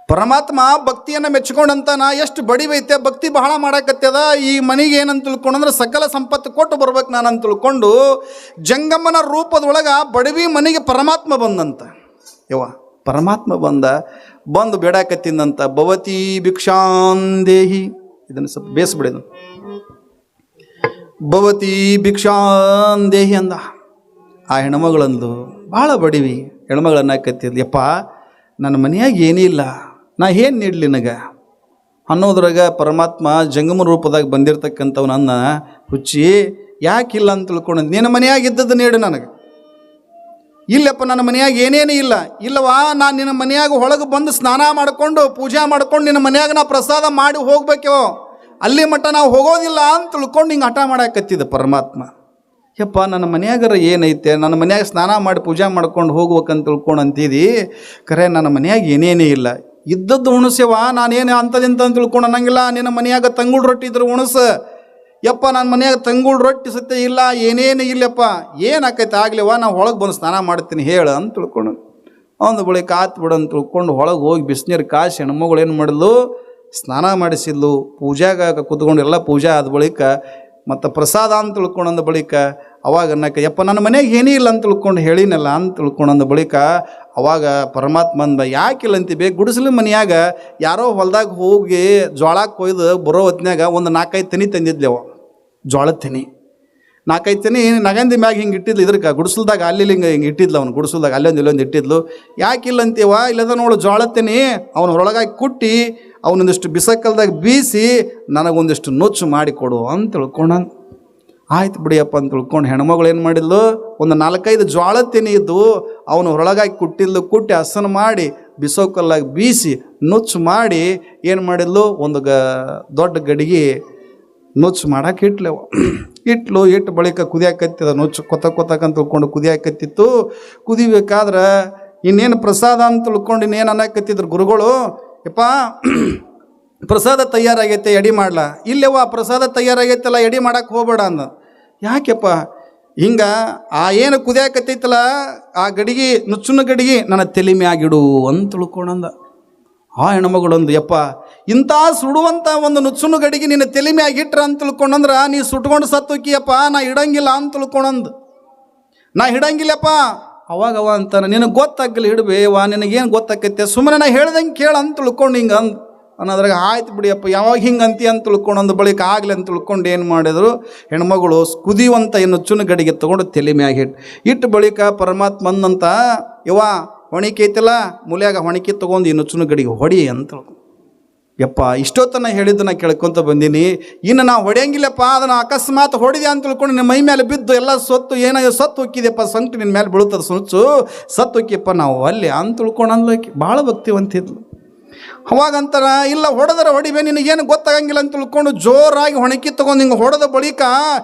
ಪರಮಾತ್ಮ ಭಕ್ತಿಯನ್ನು ಮೆಚ್ಚಿಕೊಂಡಂತಾನ. ಎಷ್ಟು ಬಡಿವೈತೆ, ಭಕ್ತಿ ಬಹಳ ಮಾಡಕತ್ತದ. ಈ ಮನೆಗೆ ಏನಂತ ತಿಳ್ಕೊಂಡಂದ್ರೆ ಸಕಲ ಸಂಪತ್ತು ಕೊಟ್ಟು ಬರ್ಬೇಕು ನಾನು ಅಂತ ತಿಳ್ಕೊಂಡು ಜಂಗಮ್ಮನ ರೂಪದೊಳಗೆ ಬಡವಿ ಮನೆಗೆ ಪರಮಾತ್ಮ ಬಂದಂತ. ಯವ್ವ ಪರಮಾತ್ಮ ಬಂದು ಬೇಡಾಕತ್ತಿಂದಂತ. ಭವತಿ ಭಿಕ್ಷಾಂದೇಹಿ. ಇದನ್ನು ಸ್ವಲ್ಪ ಬೇಯಿಸ್ಬಿಡಿದು. ಭವತಿ ಭಿಕ್ಷಾಂದೇಹಿ ಅಂದ. ಆ ಹೆಣ್ಮಗಳಂದು ಭಾಳ ಬಡಿವಿ ಹೆಣ್ಮಗಳನ್ನ ಕತ್ತಿದ್ಲು. ಯಪ್ಪ ನನ್ನ ಮನೆಯಾಗ ಏನಿಲ್ಲ, ನಾ ಏನು ನೀಡಲಿ ನಿನಗೆ ಅನ್ನೋದ್ರಾಗ ಪರಮಾತ್ಮ ಜಂಗಮ ರೂಪದಾಗ ಬಂದಿರತಕ್ಕಂಥವು ನನ್ನ ಹುಚ್ಚಿ ಯಾಕಿಲ್ಲ ಅಂತ ತಿಳ್ಕೊಂಡು, ನಿನ್ನ ಮನೆಯಾಗ ಇದ್ದದ್ದು ನೀಡು ನನಗೆ. ಇಲ್ಲಪ್ಪ ನನ್ನ ಮನೆಯಾಗ ಏನೇನೂ ಇಲ್ಲವಾ, ನಾನು ನಿನ್ನ ಮನೆಯಾಗ ಒಳಗೆ ಬಂದು ಸ್ನಾನ ಮಾಡಿಕೊಂಡು ಪೂಜೆ ಮಾಡ್ಕೊಂಡು ನಿನ್ನ ಮನೆಯಾಗ ನಾ ಪ್ರಸಾದ ಮಾಡಿ ಹೋಗ್ಬೇಕೋ, ಅಲ್ಲಿ ಮಟ್ಟ ನಾವು ಹೋಗೋದಿಲ್ಲ ಅಂತ ತಿಳ್ಕೊಂಡು ಹಿಂಗೆ ಹಠ ಮಾಡಾಕತ್ತಿದ್ದ ಪರಮಾತ್ಮ. ಯಪ್ಪ ನನ್ನ ಮನೆಯಾಗರ ಏನೈತೆ, ನನ್ನ ಮನೆಯಾಗ ಸ್ನಾನ ಮಾಡಿ ಪೂಜೆ ಮಾಡ್ಕೊಂಡು ಹೋಗ್ಬೇಕಂತ ತಿಳ್ಕೊಂಡು ಅಂತಿದ್ದಿ, ಖರೆ ನನ್ನ ಮನೆಯಾಗ ಏನೇನೇ ಇಲ್ಲ. ಇದ್ದದ್ದು ಉಣಸ್ಯವ, ನಾನೇನು ಅಂಥದಿಂತ ತಿಳ್ಕೊಂಡು ಅನ್ನಂಗಿಲ್ಲ. ನಿನ್ನ ಮನೆಯಾಗ ತಂಗುಳು ರೊಟ್ಟಿ ಇದ್ರೆ ಉಣಸ. ಯಪ್ಪ ನನ್ನ ಮನೆಯಾಗ ತಂಗುಳು ರೊಟ್ಟಿ ಸತ್ಯ ಇಲ್ಲ, ಏನೇನು ಇಲ್ಲಪ್ಪ, ಏನಾಕೈತೆ ಆಗ್ಲಿವ, ನಾವು ಒಳಗೆ ಬಂದು ಸ್ನಾನ ಮಾಡ್ತೀನಿ ಹೇಳು ಅಂತ ತಿಳ್ಕೊಂಡು ಒಂದು ಬಳಿಕ ಆತು ಬಿಡು ಅಂತ ತಿಳ್ಕೊಂಡು ಒಳಗೆ ಹೋಗಿ ಬಿಸಿನೀರು ಕಾಸಿ ಹೆಣ್ಮಗಳು ಏನು ಮಾಡಿದ್ಲು, ಸ್ನಾನ ಮಾಡಿಸಿದ್ಲು. ಪೂಜಾಗ ಕೂತ್ಕೊಂಡು ಎಲ್ಲ ಪೂಜೆ ಆದ ಬಳಿಕ ಮತ್ತು ಪ್ರಸಾದ ಅಂತ ತಿಳ್ಕೊಂಡಂದ ಬಳಿಕ ಅವಾಗ ಅನ್ನಕ್ಕೆ ಯಪ್ಪ ನನ್ನ ಮನೆಗೆ ಏನೇ ಇಲ್ಲ ಅಂತ ತಿಳ್ಕೊಂಡು ಹೇಳಿನಲ್ಲ ಅಂತ ತಿಳ್ಕೊಂಡಂದ ಬಳಿಕ ಅವಾಗ ಪರಮಾತ್ಮ ಅಂದ, ಯಾಕಿಲ್ಲ ಅಂತೀವಿ, ಗುಡಿಸಲು ಮನೆಯಾಗ ಯಾರೋ ಹೊಲ್ದಾಗ ಹೋಗಿ ಜೋಳ ಕೊಯ್ದು ಬರೋ ಹೊತ್ನ್ಯಾಗ ಒಂದು 4-5 ತೆನಿ ತಂದಿದ್ಲೆವ, ಜೋಳದ ತೆನಿ 4-5 ತೆನಿ ನಗಂದಿ ಮ್ಯಾಗ ಹಿಂಗೆ ಇಟ್ಟಿದ್ಲು. ಇದ್ರಕ್ಕೆ ಗುಡಿಸಲ್ದಾಗ ಅಲ್ಲಿ ಹಿಂಗೆ ಇಟ್ಟಿದ್ಲು, ಅವ್ನು ಗುಡಿಸಲ್ದಾಗ ಅಲ್ಲೊಂದು ಇಲ್ಲೊಂದು ಇಟ್ಟಿದ್ಲು. ಯಾಕಿಲ್ಲ ಅಂತೀವ, ಇಲ್ಲದ ನೋಡು ಜೋಳದ ತೆನಿ ಅವನು ಹೊರಗಾಗಿ ಕುಟ್ಟಿ ಅವನೊಂದಿಷ್ಟು ಬಿಸಕಲ್ದಾಗ ಬೀಸಿ ನನಗೊಂದಿಷ್ಟು ನುಚ್ಚು ಮಾಡಿಕೊಡು ಅಂತ ತಿಳ್ಕೊಂಡ. ಆಯ್ತು ಬಿಡಿಯಪ್ಪ ಅಂತ ತಿಳ್ಕೊಂಡು ಹೆಣ್ಮಗಳು ಏನು ಮಾಡಿದ್ಲು, ಒಂದು 4-5 ಜೋಳದ ತೆನಿ ಇದ್ದು ಅವನು ಹೊರಗಾಗಿ ಕುಟ್ಟಿದ್ಲು. ಕುಟ್ಟಿ ಹಸನ ಮಾಡಿ ಬಿಸೋಕಲ್ಲಾಗಿ ಬೀಸಿ ನುಚ್ಚು ಮಾಡಿ ಏನು ಮಾಡಿದ್ಲು, ಒಂದು ದೊಡ್ಡ ಗಡಿಗೆ ನುಚ್ಚು ಮಾಡಕ್ಕೆ ಇಟ್ಲು. ಇಟ್ಟು ಬಳಿಕ ಕುದಿಯಾಕತ್ತಿದ ನುಚ್ಚು ಕೊತ್ತಕ್ಕಂತ ತಿಳ್ಕೊಂಡು ಕುದಿಯಾಕತ್ತಿತ್ತು. ಕುದಿಬೇಕಾದ್ರೆ ಇನ್ನೇನು ಪ್ರಸಾದ ಅಂತ ತಿಳ್ಕೊಂಡು ಇನ್ನೇನು ಅನ್ನಕತ್ತಿದ್ರು ಗುರುಗಳು, ಯಪ್ಪ ಪ್ರಸಾದ ತಯಾರಾಗೈತೆ ಎಡಿ ಮಾಡ್ಲಾ, ಇಲ್ಲವ್ವ ಪ್ರಸಾದ ತಯಾರಾಗೈತಲ್ಲ ಎಡಿ ಮಾಡಕ್ಕೆ ಹೋಗಬೇಡ ಅಂದ. ಯಾಕೆಪ್ಪ ಹಿಂಗೆ ಆ ಏನು ಕುದಿಯಾಕತ್ತೈತಲ್ಲ ಆ ಗಡಿಗೆ ನುಚ್ಚುನ ಗಡಿಗೆ ನನ್ನ ತಲೆ ಮ್ಯಾಗಿಡು ಅಂತ ತಿಳ್ಕೊಂಡಂದ. ಆ ಹೆಣ್ಮಗಳೊಂದು, ಯಪ್ಪ ಇಂಥ ಸುಡುವಂಥ ಒಂದು ನುಚ್ಚುನ ಗಡಿಗೆ ನಿನ್ನ ತಲೆ ಮ್ಯಾಗಿಟ್ರ ಅಂತ ತಿಳ್ಕೊಂಡಂದ್ರೆ ನೀ ಸುಟ್ಕೊಂಡು ಸತ್ತೋಕಿಯಪ್ಪ, ನಾ ಇಡಂಗಿಲ್ಲ ಅಂತ ತಿಳ್ಕೊಂಡಂದು. ನಾ ಹಿಡಂಗಿಲ್ಲಪ್ಪ. ಅವಾಗವ ಅಂತಾನೆ, ನಿನಗೆ ಗೊತ್ತಾಗಲಿ ಹಿಡ್ಬೇವ, ನಿನಗೇನು ಗೊತ್ತಾಕೈತೆ, ಸುಮ್ಮನೆ ನಾ ಹೇಳ್ದಂಗೆ ಕೇಳ ಅಂತ ತಿಳ್ಕೊಂಡು ಹಿಂಗೆ ಅನ್ನೋದ್ರಾಗ ಆಯ್ತು ಬಿಡಿಯಪ್ಪ ಯಾವಾಗ ಹಿಂಗೆ ಅಂತಿ ಅಂತ ತಿಳ್ಕೊಂಡು ಒಂದು ಬಳಿಕ ಆಗಲಿ ಅಂತ ತಿಳ್ಕೊಂಡು ಏನು ಮಾಡಿದ್ರು, ಹೆಣ್ಮಗಳು ಕುದಿಯುವಂಥ ಏನು ಚುನ ಗಡಿಗೆ ತೊಗೊಂಡು ತಲೆ ಮ್ಯಾಗ ಇಟ್ಟು ಬಳಿಕ ಪರಮಾತ್ಮ ಅಂದಂತ, ಯವ್ವ ಹೊಣಿಕೆ ಐತಲ್ಲ ಮುಲ್ಯಾಗ ಹೊಣಿಕೆ ತೊಗೊಂಡು ಇನ್ನು ಚುನ ಗಡಿಗೆ ಹೊಡಿ ಅಂತ. ಯಪ್ಪ ಇಷ್ಟೊತ್ತನ ಹೇಳಿದ್ದನ್ನ ಕೇಳ್ಕೊತ ಬಂದೀನಿ, ಇನ್ನು ನಾವು ಹೊಡೆಯಂಗಿಲ್ಲಪ್ಪ, ಅದನ್ನು ಅಕಸ್ಮಾತ್ ಹೊಡಿದೆ ಅಂತ ತಿಳ್ಕೊಂಡು ನಿನ್ನ ಮೈ ಮೇಲೆ ಬಿದ್ದು ಎಲ್ಲ ಸೊತ್ತು ಏನಾಗ ಸತ್ತು ಹೋಗಿದೆಯಪ್ಪ, ಸಂಕಟ ನಿನ್ನ ಮೇಲೆ ಬೀಳುತ್ತದೆ ಸುನುಚ್ಚು, ಸತ್ತು ಹೋಕ್ಕಿಯಪ್ಪ ನಾವು ಅಲ್ಲಿ ಅಂತ ತಿಳ್ಕೊಂಡು ಅನ್ಲಕ್ಕೆ ಭಾಳ ಭಕ್ತಿವಂತಿದ್ಲು. ಅವಾಗಂತಾರ, ಇಲ್ಲ ಹೊಡೆದ್ರೆ ಹೊಡಿಬೇ, ನಿನಗೇನು ಗೊತ್ತಾಗಂಗಿಲ್ಲ ಅಂತ ತಿಳ್ಕೊಂಡು ಜೋರಾಗಿ ಹೊಣಕಿ ತೊಗೊಂಡು ಹಿಂಗೆ ಹೊಡೆದ ಬಳಿಕ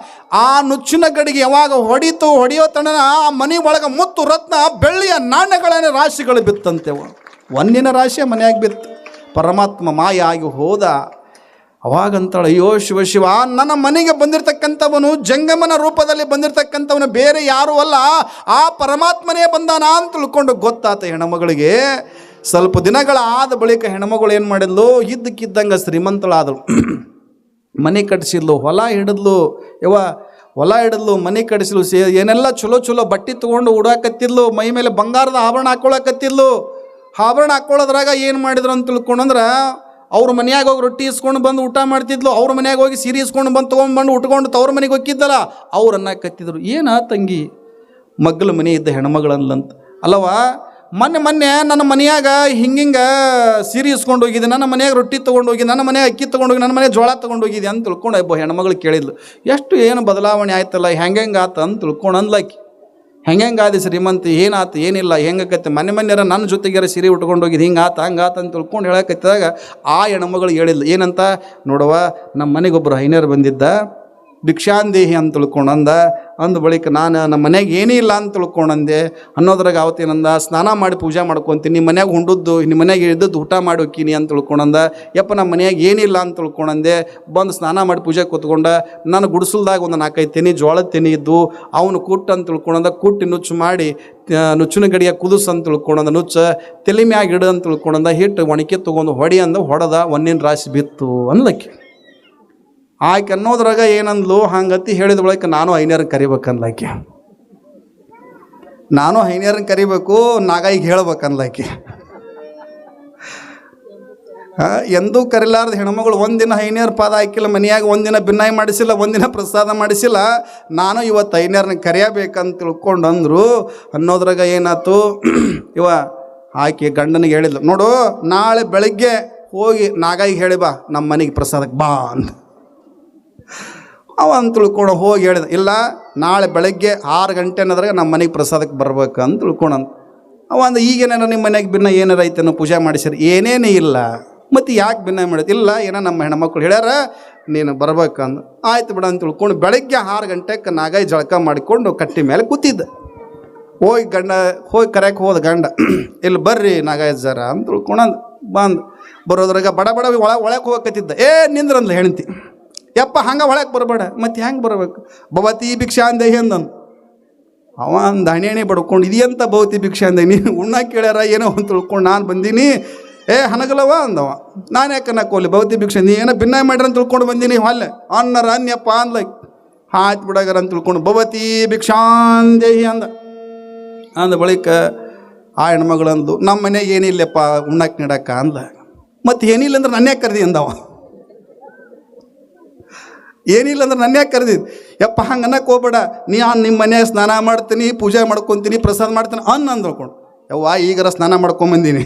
ಆ ನುಚ್ಚಿನ ಗಡಿಗೆ ಯಾವಾಗ ಹೊಡೆಯೋ ತನನ ಆ ಮನೆ ಒಳಗೆ ಮುತ್ತು ರತ್ನ ಬೆಳ್ಳಿಯ ನಾಣ್ಯಗಳನ್ನ ರಾಶಿಗಳು ಬಿತ್ತಂತೆವ, ಒಂದಿನ ರಾಶಿಯ ಮನೆಯಾಗಿ ಬಿತ್ತು. ಪರಮಾತ್ಮ ಮಾಯ ಆಗಿ ಹೋದ. ಅವಾಗಂತಾಳೆ, ಅಯ್ಯೋ ಶಿವ, ನನ್ನ ಮನೆಗೆ ಬಂದಿರತಕ್ಕಂಥವನು ಜಂಗಮನ ರೂಪದಲ್ಲಿ ಬಂದಿರತಕ್ಕಂಥವನು ಬೇರೆ ಯಾರೂ ಅಲ್ಲ, ಆ ಪರಮಾತ್ಮನೇ ಬಂದಾನ ಅಂತ ತಿಳ್ಕೊಂಡು ಗೊತ್ತಾತ ಹೆಣ್ಮಗಳಿಗೆ. ಸ್ವಲ್ಪ ದಿನಗಳ ಆದ ಬಳಿಕ ಹೆಣ್ಮಗಳು ಏನು ಮಾಡಿದ್ಲು, ಇದ್ದಕ್ಕಿದ್ದಂಗೆ ಶ್ರೀಮಂತಳಾದಳು. ಮನೆ ಕಟ್ಟಿಸಿದ್ಲು, ಹೊಲ ಹಿಡಿದ್ಲು, ಮನೆ ಕಟ್ಟಿಸಿದ್ಲು, ಏನೆಲ್ಲ ಚಲೋ ಬಟ್ಟೆ ತೊಗೊಂಡು ಉಡಾಕತ್ತಿದ್ಲು, ಮೈ ಮೇಲೆ ಬಂಗಾರದ ಆಭರಣ ಹಾಕ್ಕೊಳಕತ್ತಿದ್ಲು. ಆಭರಣ ಹಾಕ್ಕೊಳ್ಳೋದ್ರಾಗ ಏನು ಮಾಡಿದ್ರು ಅಂತ ತಿಳ್ಕೊಂಡ್ರೆ, ಅವ್ರ ಮನ್ಯಾಗ ಹೋಗಿ ರೊಟ್ಟಿ ಇಸ್ಕೊಂಡು ಬಂದು ಊಟ ಮಾಡ್ತಿದ್ಲು, ಅವ್ರ ಮನ್ಯಾಗ ಹೋಗಿ ಸೀರೆ ಇಸ್ಕೊಂಡು ಬಂದು ತೊಗೊಂಡ್ಬಂದು ಉಟ್ಕೊಂಡು ತವ್ರ ಮನೆಗೆ ಹೋಗಿದ್ದಲ್ಲ, ಅವ್ರು ಅನ್ನಕತ್ತಿದ್ರು, ಏನ ತಂಗಿ ಮಗ್ಲ ಮನೆ ಇದ್ದ ಹೆಣ್ಮಗಳನ್ಲಂತ. ಅಲ್ಲವಾ ಮೊನ್ನೆ ನನ್ನ ಮನೆಯಾಗ ಹಿಂಗೆ ಸೀರೆ ಇಸ್ಕೊಂಡು ಹೋಗಿದ್ದೆ, ನನ್ನ ಮನೆಯಾಗ ರೊಟ್ಟಿ ತೊಗೊಂಡು ಹೋಗಿ, ನನ್ನ ಮನೆಯಾಗ ಅಕ್ಕಿ ತೊಗೊಂಡೋಗಿ, ನನ್ನ ಮನೆಯಾಗ ಜೋಳ ತೊಗೊಂಡು ಹೋಗಿದ್ದೆ ಅಂತ ತಿಳ್ಕೊಂಡು ಒಬ್ಬ ಹೆಣ್ಮಗಳು ಕೇಳಿದ್ಲು. ಎಷ್ಟು ಏನು ಬದಲಾವಣೆ ಆಯ್ತಲ್ಲ, ಹೆಂಗೆ ಆತ ಅಂತ ತಿಳ್ಕೊಂಡು ಅಂದ್ಲಾಕಿ. ಹೆಂಗೆ ಆದಿ ಶ್ರೀಮಂತಿ, ಏನಾಯ್ತು ಏನಿಲ್ಲ ಹೆಂಗಕತ್ತೆ, ಮೊನ್ನೆರ ನನ್ನ ಜೊತೆಗಾರ ಸೀರೆ ಉಟ್ಕೊಂಡು ಹೋಗಿದ್ದು ಹಿಂಗಾತ ಅಂತ ತಿಳ್ಕೊಂಡು ಹೇಳಕತ್ತಿದಾಗ ಆ ಹೆಣ್ಮಗಳು ಹೇಳಿದ್ಲು, ಏನಂತ ನೋಡುವ, ನಮ್ಮ ಮನೆಗೊಬ್ಬರು ಹೈನೇರು ಬಂದಿದ್ದ, ಭಿಕ್ಷಾಂದೇಹಿ ಅಂತ ಅಂದ ಬಳಿಕ ನಾನು ನಮ್ಮ ಮನೆಗೆ ಏನೇ ಇಲ್ಲ ಅಂತ ತಿಳ್ಕೊಂಡಂದೆ ಅನ್ನೋದ್ರಾಗ ಅವತ್ತೇನಂದ, ಸ್ನಾನ ಮಾಡಿ ಪೂಜೆ ಮಾಡ್ಕೊತೀನಿ, ನಿಮ್ಮ ಮನ್ಯಾಗ ಉಂಡದ್ದು ನಿಮ್ಮ ಮನ್ಯಾಗ ಇದ್ದದ್ದು ಊಟ ಮಾಡಿ ಹೋಗ್ತೀನಿ ಅಂತ ತಿಳ್ಕೊಂಡಂದ. ಯಪ್ಪ ನಮ್ಮ ಮನ್ಯಾಗ ಏನಿಲ್ಲ ಅಂತ ತಿಳ್ಕೊಂಡಂದೆ, ಬಂದು ಸ್ನಾನ ಮಾಡಿ ಪೂಜೆ ಕೂತ್ಕೊಂಡ, ನಾನು ಗುಡಿಸಲ್ದಾಗ ಒಂದು 4-5 ತೆನಿ ಜೋಳದ ತೆನಿ ಇದ್ದು ಅವನು ಕುಟ್ಟು ಅಂತ ತಿಳ್ಕೊಂಡಂದ, ಕುಟ್ಟಿ ನುಚ್ಚು ಮಾಡಿ ನುಚ್ಚಿನ ಗಡಿಯ ಕುದಿಸ್ ಅಂತ ತಿಳ್ಕೊಂಡಂದ, ನುಚ್ಚ ತಲೆ ಮ್ಯಾಗ ಇಡು ಅಂತ ತಿಳ್ಕೊಂಡಂದ, ಹಿಟ್ಟು ಒಣಕೆ ತೊಗೊಂಡು ಹೊಡೆದ ಒಂದಿನ ರಾಶಿ ಬಿತ್ತು ಅನ್ಲಕ್ಕೆ. ಆಕೆ ಅನ್ನೋದ್ರಾಗ ಏನಂದ್ಲು, ಹಂಗತಿ ಹೇಳಿದ ಬಳಿಕ ನಾನು ಐನೇರನ್ನ ಕರಿಬೇಕನ್ಲಾಕೆ, ನಾನು ಐನೇರನ್ನ ಕರಿಬೇಕು, ನಾಗಾಯಿಗೆ ಹೇಳ್ಬೇಕನ್ಲಾಕೆ. ಎಂದೂ ಕರಿಲಾರ್ದ ಹೆಣ್ಮಗಳು ಒಂದಿನ ಐನೇರ ಪಾದ ಹಾಕಿಲ್ಲ, ಮನೆಯಾಗ ಒಂದಿನ ಭಿನ್ನಾಯಿ ಮಾಡಿಸಿಲ್ಲ, ಒಂದಿನ ಪ್ರಸಾದ ಮಾಡಿಸಿಲ್ಲ, ನಾನು ಇವತ್ತು ಐನೇರನ್ನ ಕರಿಯಬೇಕಂತ ತಿಳ್ಕೊಂಡು ಅಂದರು. ಅನ್ನೋದ್ರಾಗ ಏನಾಯ್ತು, ಆಕೆ ಗಂಡನಿಗೆ ಹೇಳಿದ್ಲು, ನೋಡು ನಾಳೆ ಬೆಳಗ್ಗೆ ಹೋಗಿ ನಾಗಾಯಿಗೆ ಹೇಳಿ ಬಾ, ನಮ್ಮ ಮನೆಗೆ ಪ್ರಸಾದಕ್ಕೆ ಬಾ ಅಂತ. ಅವ ಅಂತ ತಿಳ್ಕೊಂಡು ಹೋಗಿ ಹೇಳಿದ, ಇಲ್ಲ ನಾಳೆ ಬೆಳಗ್ಗೆ 6 ಗಂಟೆ ಅನ್ನೋದ್ರಾಗ ನಮ್ಮ ಮನೆಗೆ ಪ್ರಸಾದಕ್ಕೆ ಬರ್ಬೇಕು ಅಂತ ತಿಳ್ಕೊಂಡಂತ. ಅವ ಅಂದ, ಈಗೇನಾರ ನಿಮ್ಮ ಮನೆಗೆ ಭಿನ್ನ ಏನಾರ ಐತೇನೋ ಪೂಜೆ ಮಾಡಿಸಿರಿ, ಏನೇನೇ ಇಲ್ಲ, ಮತ್ತು ಯಾಕೆ ಭಿನ್ನ ಮಾಡಿದ, ಇಲ್ಲ ಏನೋ ನಮ್ಮ ಹೆಣ್ಮಕ್ಳು ಹೇಳ್ಯಾರ ನೀನು ಬರ್ಬೇಕಂದು. ಆಯ್ತು ಬಿಡ ಅಂತ ತಿಳ್ಕೊಂಡು ಬೆಳಗ್ಗೆ 6 ಗಂಟೆಗೆ ನಾಗಾಯಿ ಜಳಕ ಮಾಡಿಕೊಂಡು ಕಟ್ಟಿ ಮೇಲೆ ಕೂತಿದ್ದ. ಹೋಗಿ ಕರೆಯಕ್ಕೆ ಹೋದ ಗಂಡ, ಇಲ್ಲಿ ಬರ್ರಿ ನಾಗಾಯಿ ಜರ ಅಂತ ತಿಳ್ಕೊಂಡಂದು. ಬರೋದ್ರಾಗ ಬಡ ಒಳಗೆ ಹೋಗಕತ್ತಿದ್ದ. ನಿಂದ್ರಂದ್ಲ ಹೆಣ್ತಿ. ಯಪ್ಪ ಹಂಗೆ ಒಳಗೆ ಬರಬೇಡ. ಮತ್ತು ಹೆಂಗೆ ಬರಬೇಕು? ಭವತಿ ಭಿಕ್ಷಾ ಅಂದೇಹಿ ಅಂದನು. ಅವ ಅಂದ ಹಣೆ ಬಡ್ಕೊಂಡು ಇದೆಂತ ಭವತಿ ಭಿಕ್ಷಾ ಅಂದೆ, ನೀನು ಉಣ್ಣಾಕ ಕೇಳ್ಯಾರ ಏನೋ ಅಂತ ತಿಳ್ಕೊಂಡು ನಾನು ಬಂದೀನಿ. ಹನಗಲವ ಅಂದವ. ನಾನು ಯಾಕೆ ಅನ್ನಕೋಲಿ ಭವತಿ ಭಿಕ್ಷಾ, ನೀ ಏನೋ ಭಿನ್ನ ಮಾಡ್ರಿ ಅಂತ ತಿಳ್ಕೊಂಡು ಬಂದೀನಿ. ಅಲ್ಲೇ ಅನ್ನರ ಅನ್ಯಪ್ಪ ಅಂದ್ಲ. ಆಯ್ತು ಬಿಡಗಾರ ಅಂತ ತಿಳ್ಕೊಂಡು ಭವತಿ ಭಿಕ್ಷಾಂದೇಹಿ ಅಂದ ಬಳಿಕ ಆ ಹೆಣ್ಮಗಳು ಅಂದು, ನಮ್ಮ ಮನೆಗೆ ಏನಿಲ್ಲಪ್ಪ ಉಣ್ಣಾಕ ನೀಡಕ್ಕ ಅಂದ. ಮತ್ತು ಏನಿಲ್ಲ ಅಂದ್ರೆ ನನ್ನ ಯಾಕೆ ಕರೆದಿ ಅಂದವ. ಏನಿಲ್ಲ ಅಂದ್ರೆ ನನ್ನ ಯಾಕೆ ಕರೆದಿದ್ದು? ಯಪ್ಪ ಹಂಗೆ ಅನ್ನಕ್ಕೆ ಹೋಗ್ಬೇಡ, ನೀ ನಿಮ್ಮ ಮನೆಯಾಗ ಸ್ನಾನ ಮಾಡ್ತೀನಿ, ಪೂಜೆ ಮಾಡ್ಕೊತೀನಿ, ಪ್ರಸಾದ ಮಾಡ್ತೀನಿ ಅಂದು ತಿಳ್ಕೊಂಡು. ಯವ್ವ ಈಗಾರ ಸ್ನಾನ ಮಾಡ್ಕೊಂಬಂದೀನಿ,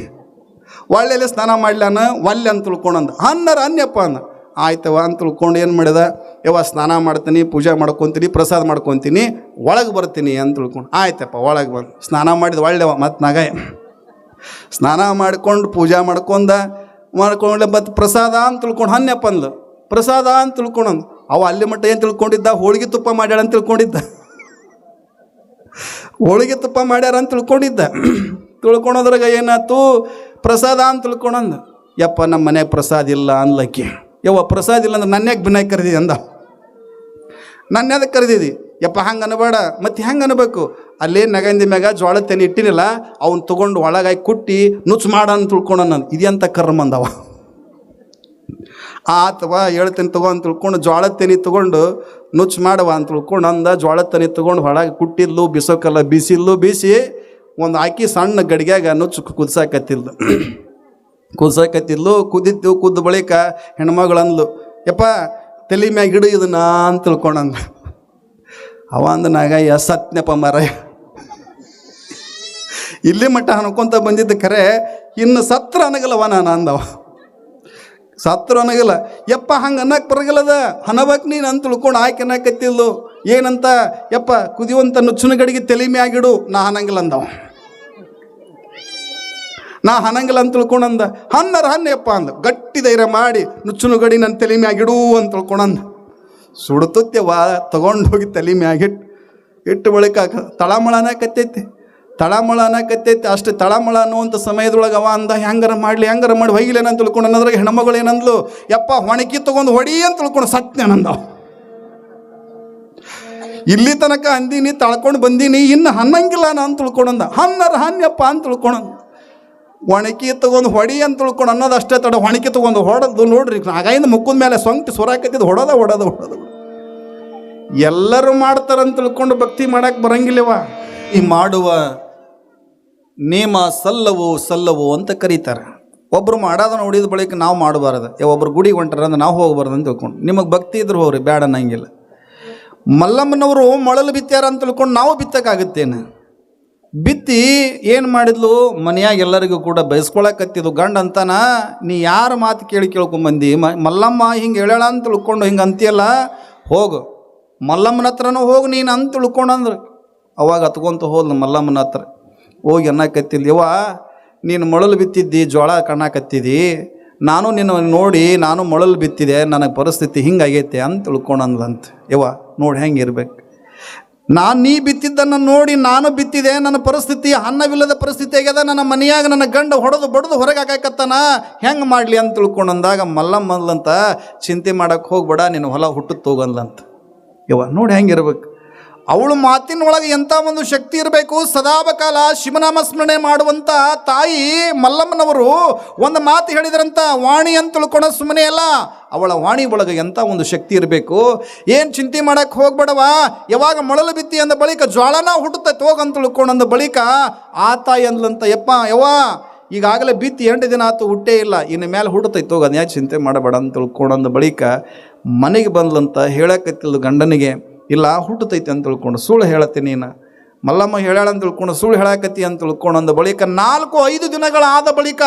ಒಳ್ಳೆಲ್ಲ ಸ್ನಾನ ಮಾಡ್ಲಾನ ಒಲ್ಲೆ ಅಂತ ತಿಳ್ಕೊಂಡಂದ. ಅನ್ನರ ಅನ್ಯಪ್ಪ ಅಂದ. ಆಯ್ತವ ಅಂತ ತಿಳ್ಕೊಂಡು ಏನು ಮಾಡಿದ, ಯವ್ವ ಸ್ನಾನ ಮಾಡ್ತೀನಿ, ಪೂಜೆ ಮಾಡ್ಕೊತೀನಿ, ಪ್ರಸಾದ ಮಾಡ್ಕೊತೀನಿ, ಒಳಗೆ ಬರ್ತೀನಿ ಅಂತ ತಿಳ್ಕೊಂಡು. ಆಯ್ತಪ್ಪ ಒಳಗೆ ಬಂದು ಸ್ನಾನ ಮಾಡಿದ ಒಳ್ಳೆವ. ಮತ್ತು ನಗಾಯ ಸ್ನಾನ ಮಾಡ್ಕೊಂಡು ಪೂಜೆ ಮಾಡ್ಕೊಂಡೆ ಮತ್ತು ಪ್ರಸಾದ ಅಂತ ತಿಳ್ಕೊಂಡು ಅನ್ಯಪ್ಪ ಅಂದ್ಲು. ಪ್ರಸಾದ ಅಂತ ತಿಳ್ಕೊಂಡಂದು. ಅವ ಅಲ್ಲಿ ಮಟ್ಟ ಏನು ತಿಳ್ಕೊಂಡಿದ್ದ, ಹೋಳಿಗೆ ತುಪ್ಪ ಮಾಡ್ಯಾಳ ಅಂತ ತಿಳ್ಕೊಂಡಿದ್ದ. ಹೋಳಿಗೆ ತುಪ್ಪ ಮಾಡ್ಯಾರ ಅಂತ ತಿಳ್ಕೊಂಡಿದ್ದ. ತಿಳ್ಕೊಳೋದ್ರಾಗ ಏನಾಯ್ತು, ಪ್ರಸಾದ ಅಂತ ತಿಳ್ಕೊಂಡಂದ. ಯಪ್ಪ ನಮ್ಮ ಮನೆಯಾಗ ಪ್ರಸಾದ ಇಲ್ಲ ಅನ್ಲಕ್ಕಿ. ಯವ್ವ ಪ್ರಸಾದ ಇಲ್ಲ ಅಂದ್ರೆ ನನ್ಯಾಕೆ ಭಿನ್ನಾಗಿ ಕರೆದಿದ್ದಿ ಅಂದ. ನನ್ನ ಅದಕ್ಕೆ ಕರೆದಿದ್ದಿ? ಯಪ್ಪ ಹಂಗೆ ಅನ್ಬೇಡ. ಮತ್ತು ಹೆಂಗೆ ಅನ್ಬೇಕು? ಅಲ್ಲಿ ನಗಂದಿ ಮ್ಯಾಗ ಜೋಳದ ತೆನೆ ಇಟ್ಟಿನಿಲ್ಲ, ಅವ್ನು ತೊಗೊಂಡು ಒಳಗಾಗಿ ಕುಟ್ಟಿ ನುಚ್ಚು ಮಾಡ ಅಂತ ತಿಳ್ಕೊಂಡ. ಇದೆಂತ ಕರ್ಮ ಅಂದವ. ಆತವ ಹೇಳ್ತೇನೆ ತಗೋ ಅಂತ ತಿಳ್ಕೊಂಡು ಜೋಳದ ತೆನೆ ತೊಗೊಂಡು ನುಚ್ಚು ಮಾಡವ ಅಂತ ತಿಳ್ಕೊಂಡು ಅಂದ. ಜೋಳದ ತೆನೆ ತೊಗೊಂಡು ಹೊಳಗೆ ಕುಟ್ಟಿದ್ಲು, ಬಿಸೋಕಲ್ಲ ಬಿಸಿಲ್ಲು, ಬೀಸಿ ಒಂದು ಹಾಕಿ ಸಣ್ಣ ಗಡಿಗ್ಯಾಗ ನುಚ್ಚು ಕುದಿಸಾಕತ್ತಿದ್ಲು. ಕುದ್ದ ಬಳಿಕ ಹೆಣ್ಮಗಳು ಅಂದ್ಲು, ಯಪ್ಪ ತಲೆ ಮ್ಯಾಗ ಗಿಡ ಇದನ್ನ ಅಂತ ತಿಳ್ಕೊಂಡಂದ. ಅವ ಅಂದನಾಗ ಸತ್ನಪ್ಪ ಮರ, ಇಲ್ಲಿ ಮಟ್ಟ ಅನ್ಕೊಂತ ಬಂದಿದ್ದ ಖರೆ, ಇನ್ನು ಸತ್ರ ಅನ್ನಗಲ್ಲವ ನಾನು ಅಂದವ. ಸತ್ರ ಅನ್ನಗಲ್ಲ. ಯಪ್ಪ ಹಂಗೆ ಅನ್ನಕ್ಕೆ ಬರಗಲ್ಲದ, ಹನಬೇಕು ನೀನು ಅಂತ ತಿಳ್ಕೊಂಡು ಆಯ್ಕೆ ಅನ್ನಕತ್ತಿಲ್ಲು. ಏನಂತ? ಯಪ್ಪ ಕುದಿಯುವಂಥ ನುಚ್ಚಿನ ಗಡಿಗೆ ತಲೆ ಮ್ಯಾಗಿಡು. ನಾ ಅನ್ನಂಗಿಲ್ಲ ಅಂದವ. ನಾ ಹನಂಗಿಲ್ಲ ಅಂತ ತಿಳ್ಕೊಂಡಂದ. ಹನ್ನಯಪ್ಪ ಅಂದ. ಗಟ್ಟಿ ಧೈರ್ಯ ಮಾಡಿ ನುಚ್ಚುನು ಗಡಿ ನನ್ನ ತಲೆ ಮ್ಯಾಗಿಡು ಅಂತ ತಿಳ್ಕೊಂಡಂದ. ಸುಡ್ತತ್ಯವ ತಗೊಂಡು ಹೋಗಿ ತಲೆ ಇಟ್ಟು ಬಳಿಕ ತಳಮಳನ ಕತ್ತೈತಿ. ಅಷ್ಟು ತಳಮಳ ಅನ್ನುವಂಥ ಸಮಯದೊಳಗೆ ಅವ ಅಂದ, ಹೆಂಗಾರ ಮಾಡಿ ಹೊಯ್ಗಿಲೇನ ಅಂತ ತಿಳ್ಕೊಂಡು ಅನ್ನೋದ್ರಾಗ ಹೆಣ್ಮಗಳು ಏನಂದ್ಲು, ಯಪ್ಪ ಹೊಣಕಿ ತೊಗೊಂಡು ಹೊಡಿ ಅಂತ ತಿಳ್ಕೊಂಡು ಸತ್ನೇನಂದ. ಇಲ್ಲಿ ತನಕ ಅಂದೀನಿ, ತಳ್ಕೊಂಡು ಬಂದೀನಿ, ಇನ್ನು ಹನ್ನಂಗಿಲ್ಲ ನಾ ಅಂತ ತಿಳ್ಕೊಂಡಂದ. ಹನ್ಯಪ್ಪ ಅಂತ ತಿಳ್ಕೊಂಡಂದ. ಒಣಕಿ ತೊಗೊಂಡು ಹೊಡಿ ಅಂತ ತಿಳ್ಕೊಂಡು ಅನ್ನೋದು ಅಷ್ಟೇ ತಡ. ಹೊಣಕಿ ತೊಗೊಂಡು ಹೊಡೆದು ನೋಡ್ರಿ, ಆಗಾಯಿಂದ ಮುಕ್ಕದ ಮೇಲೆ ಸೊಂಟು ಸುರಾಕತ್ತಿದ್ದು ಹೊಡೋದ. ಎಲ್ಲರೂ ಮಾಡ್ತಾರಂತ ತಿಳ್ಕೊಂಡು ಭಕ್ತಿ ಮಾಡಕ್ಕೆ ಬರಂಗಿಲ್ಲವ. ಈ ಮಾಡುವ ನೇಮ ಸಲ್ಲವು ಅಂತ ಕರೀತಾರೆ. ಒಬ್ಬರು ಮಾಡೋದ ನೋಡಿದ ಬಳಿಕ ನಾವು ಮಾಡಬಾರ್ದು. ಒಬ್ಬರು ಗುಡಿಗೆ ಹೊಂಟಾರ ಅಂದ್ರೆ ನಾವು ಹೋಗಬಾರ್ದು ಅಂತ ತಿಳ್ಕೊಂಡು. ನಿಮಗೆ ಭಕ್ತಿ ಇದ್ರು ಹೋಗ್ರಿ, ಬೇಡ ಅನ್ನಂಗಿಲ್ಲ. ಮಲ್ಲಮ್ಮನವರು ಮೊಳಲು ಬಿತ್ತಾರ ಅಂತ ತಿಳ್ಕೊಂಡು ನಾವು ಬಿತ್ತಕ್ಕಾಗುತ್ತೇನೆ? ಬಿತ್ತಿ ಏನು ಮಾಡಿದ್ಲು, ಮನೆಯಾಗ ಎಲ್ಲರಿಗೂ ಕೂಡ ಬಯಸ್ಕೊಳಕತ್ತಿದ್ದು. ಗಂಡ ಅಂತಾನ, ನೀ ಯಾರ ಮಾತು ಕೇಳ್ಕೊಂಬಂದು ಮಲ್ಲಮ್ಮ ಹಿಂಗೆ ಹೇಳ ಅಂತ ತಿಳ್ಕೊಂಡು ಹಿಂಗೆ ಅಂತೀಯಲ್ಲ, ಹೋಗು ಮಲ್ಲಮ್ಮನ ಹತ್ರನೂ ಹೋಗಿ ನೀನು ಅಂತ ತಿಳ್ಕೊಂಡಂದ್ರೆ. ಅವಾಗ ಹತ್ಕೊಂತ ಹೋದ್ಲು ಮಲ್ಲಮ್ಮನ ಹತ್ರ. ಹೋಗಿ ಅನ್ನಕತ್ತಿಲ್ಲ, ಯವ್ವ ನೀನು ಮೊಳಲು ಬಿತ್ತಿದ್ದಿ, ಜೋಳ ಕಣ್ಣಾಕತ್ತಿದ್ದಿ, ನಾನು ನಿನ್ನ ನೋಡಿ ನಾನು ಮೊಳಲು ಬಿತ್ತಿದೆ, ನನಗೆ ಪರಿಸ್ಥಿತಿ ಹಿಂಗಾಗೈತೆ ಅಂತ ತಿಳ್ಕೊಂಡಂದ್ಲಂತ. ಯವ್ವ ನೋಡಿ ಹೆಂಗೆ ಇರ್ಬೇಕು, ನೀ ಬಿತ್ತಿದ್ದನ್ನು ನೋಡಿ ನಾನು ಬಿತ್ತಿದೆ, ನನ್ನ ಪರಿಸ್ಥಿತಿ ಅನ್ನವಿಲ್ಲದ ಪರಿಸ್ಥಿತಿ ಆಗ್ಯದ, ನನ್ನ ಮನೆಯಾಗ ನನ್ನ ಗಂಡ ಹೊಡೆದು ಬಡ್ದು ಹೊರಗೆ ಹಾಕಾಕತ್ತಾನ, ಹೆಂಗೆ ಮಾಡಲಿ ಅಂತ ತಿಳ್ಕೊಂಡಂದಾಗ ಮಲ್ಲಮ್ಮಂದ್ಲಂತ, ಚಿಂತೆ ಮಾಡೋಕ್ಕೆ ಹೋಗ್ಬೇಡ, ನಿನ್ನ ಹೊಲ ಹುಟ್ಟುತ್ತೆ ಹೋಗಂದ್ಲಂತ. ಯವ್ವ ನೋಡಿ ಹೆಂಗಿರ್ಬೇಕು. ಅವಳು ಮಾತಿನೊಳಗೆ ಎಂಥ ಒಂದು ಶಕ್ತಿ ಇರಬೇಕು. ಸದಾಬಕಾಲ ಶಿವನಾಮ ಸ್ಮರಣೆ ಮಾಡುವಂಥ ತಾಯಿ ಮಲ್ಲಮ್ಮನವರು ಒಂದು ಮಾತು ಹೇಳಿದ್ರಂತ, ವಾಣಿ ಅಂತ ತಿಳ್ಕೊಳೋ ಸುಮ್ಮನೆ ಅಲ್ಲ, ಅವಳ ವಾಣಿ ಒಳಗೆ ಎಂಥ ಒಂದು ಶಕ್ತಿ ಇರಬೇಕು. ಏನು ಚಿಂತೆ ಮಾಡಕ್ಕೆ ಹೋಗ್ಬೇಡವ, ಯಾವಾಗ ಮೊಳಲು ಬಿತ್ತಿ ಅಂದ ಬಳಿಕ ಜ್ವಾಳನ ಹುಟ್ಟುತ್ತೆ ಹೋಗಂತ ತಿಳ್ಕೊಂಡಂದ ಬಳಿಕ ಆ ತಾಯಿ ಅಂದ್ಲಂತ, ಯವ್ವ ಈಗಾಗಲೇ ಬಿತ್ತಿ 8 ದಿನ ಆಯ್ತು, ಹುಟ್ಟೇ ಇಲ್ಲ, ಇನ್ನು ಮೇಲೆ ಹುಟ್ಟುತ್ತೈತೆ ಹೋಗೋದು, ಯಾಕೆ ಚಿಂತೆ ಮಾಡಬೇಡ ಅಂತ ತಿಳ್ಕೊಂಡಂದ ಬಳಿಕ ಮನೆಗೆ ಬಂದ್ಲಂತ. ಹೇಳಕತ್ತಿಲ್ಲ ಗಂಡನಿಗೆ, ಇಲ್ಲ ಹುಟ್ಟುತ್ತೈತೆ ಅಂತ ತಿಳ್ಕೊಂಡು. ಸುಳ್ಳು ಹೇಳತ್ತೀನಿ ನೀನು, ಮಲ್ಲಮ್ಮ ಹೇಳ ಅಂತ ತಿಳ್ಕೊಂಡು ಸುಳ್ಳು ಹೇಳಕತ್ತಿ ಅಂತ ತಿಳ್ಕೊಂಡಂದ ಬಳಿಕ 4-5 ದಿನಗಳಾದ ಬಳಿಕ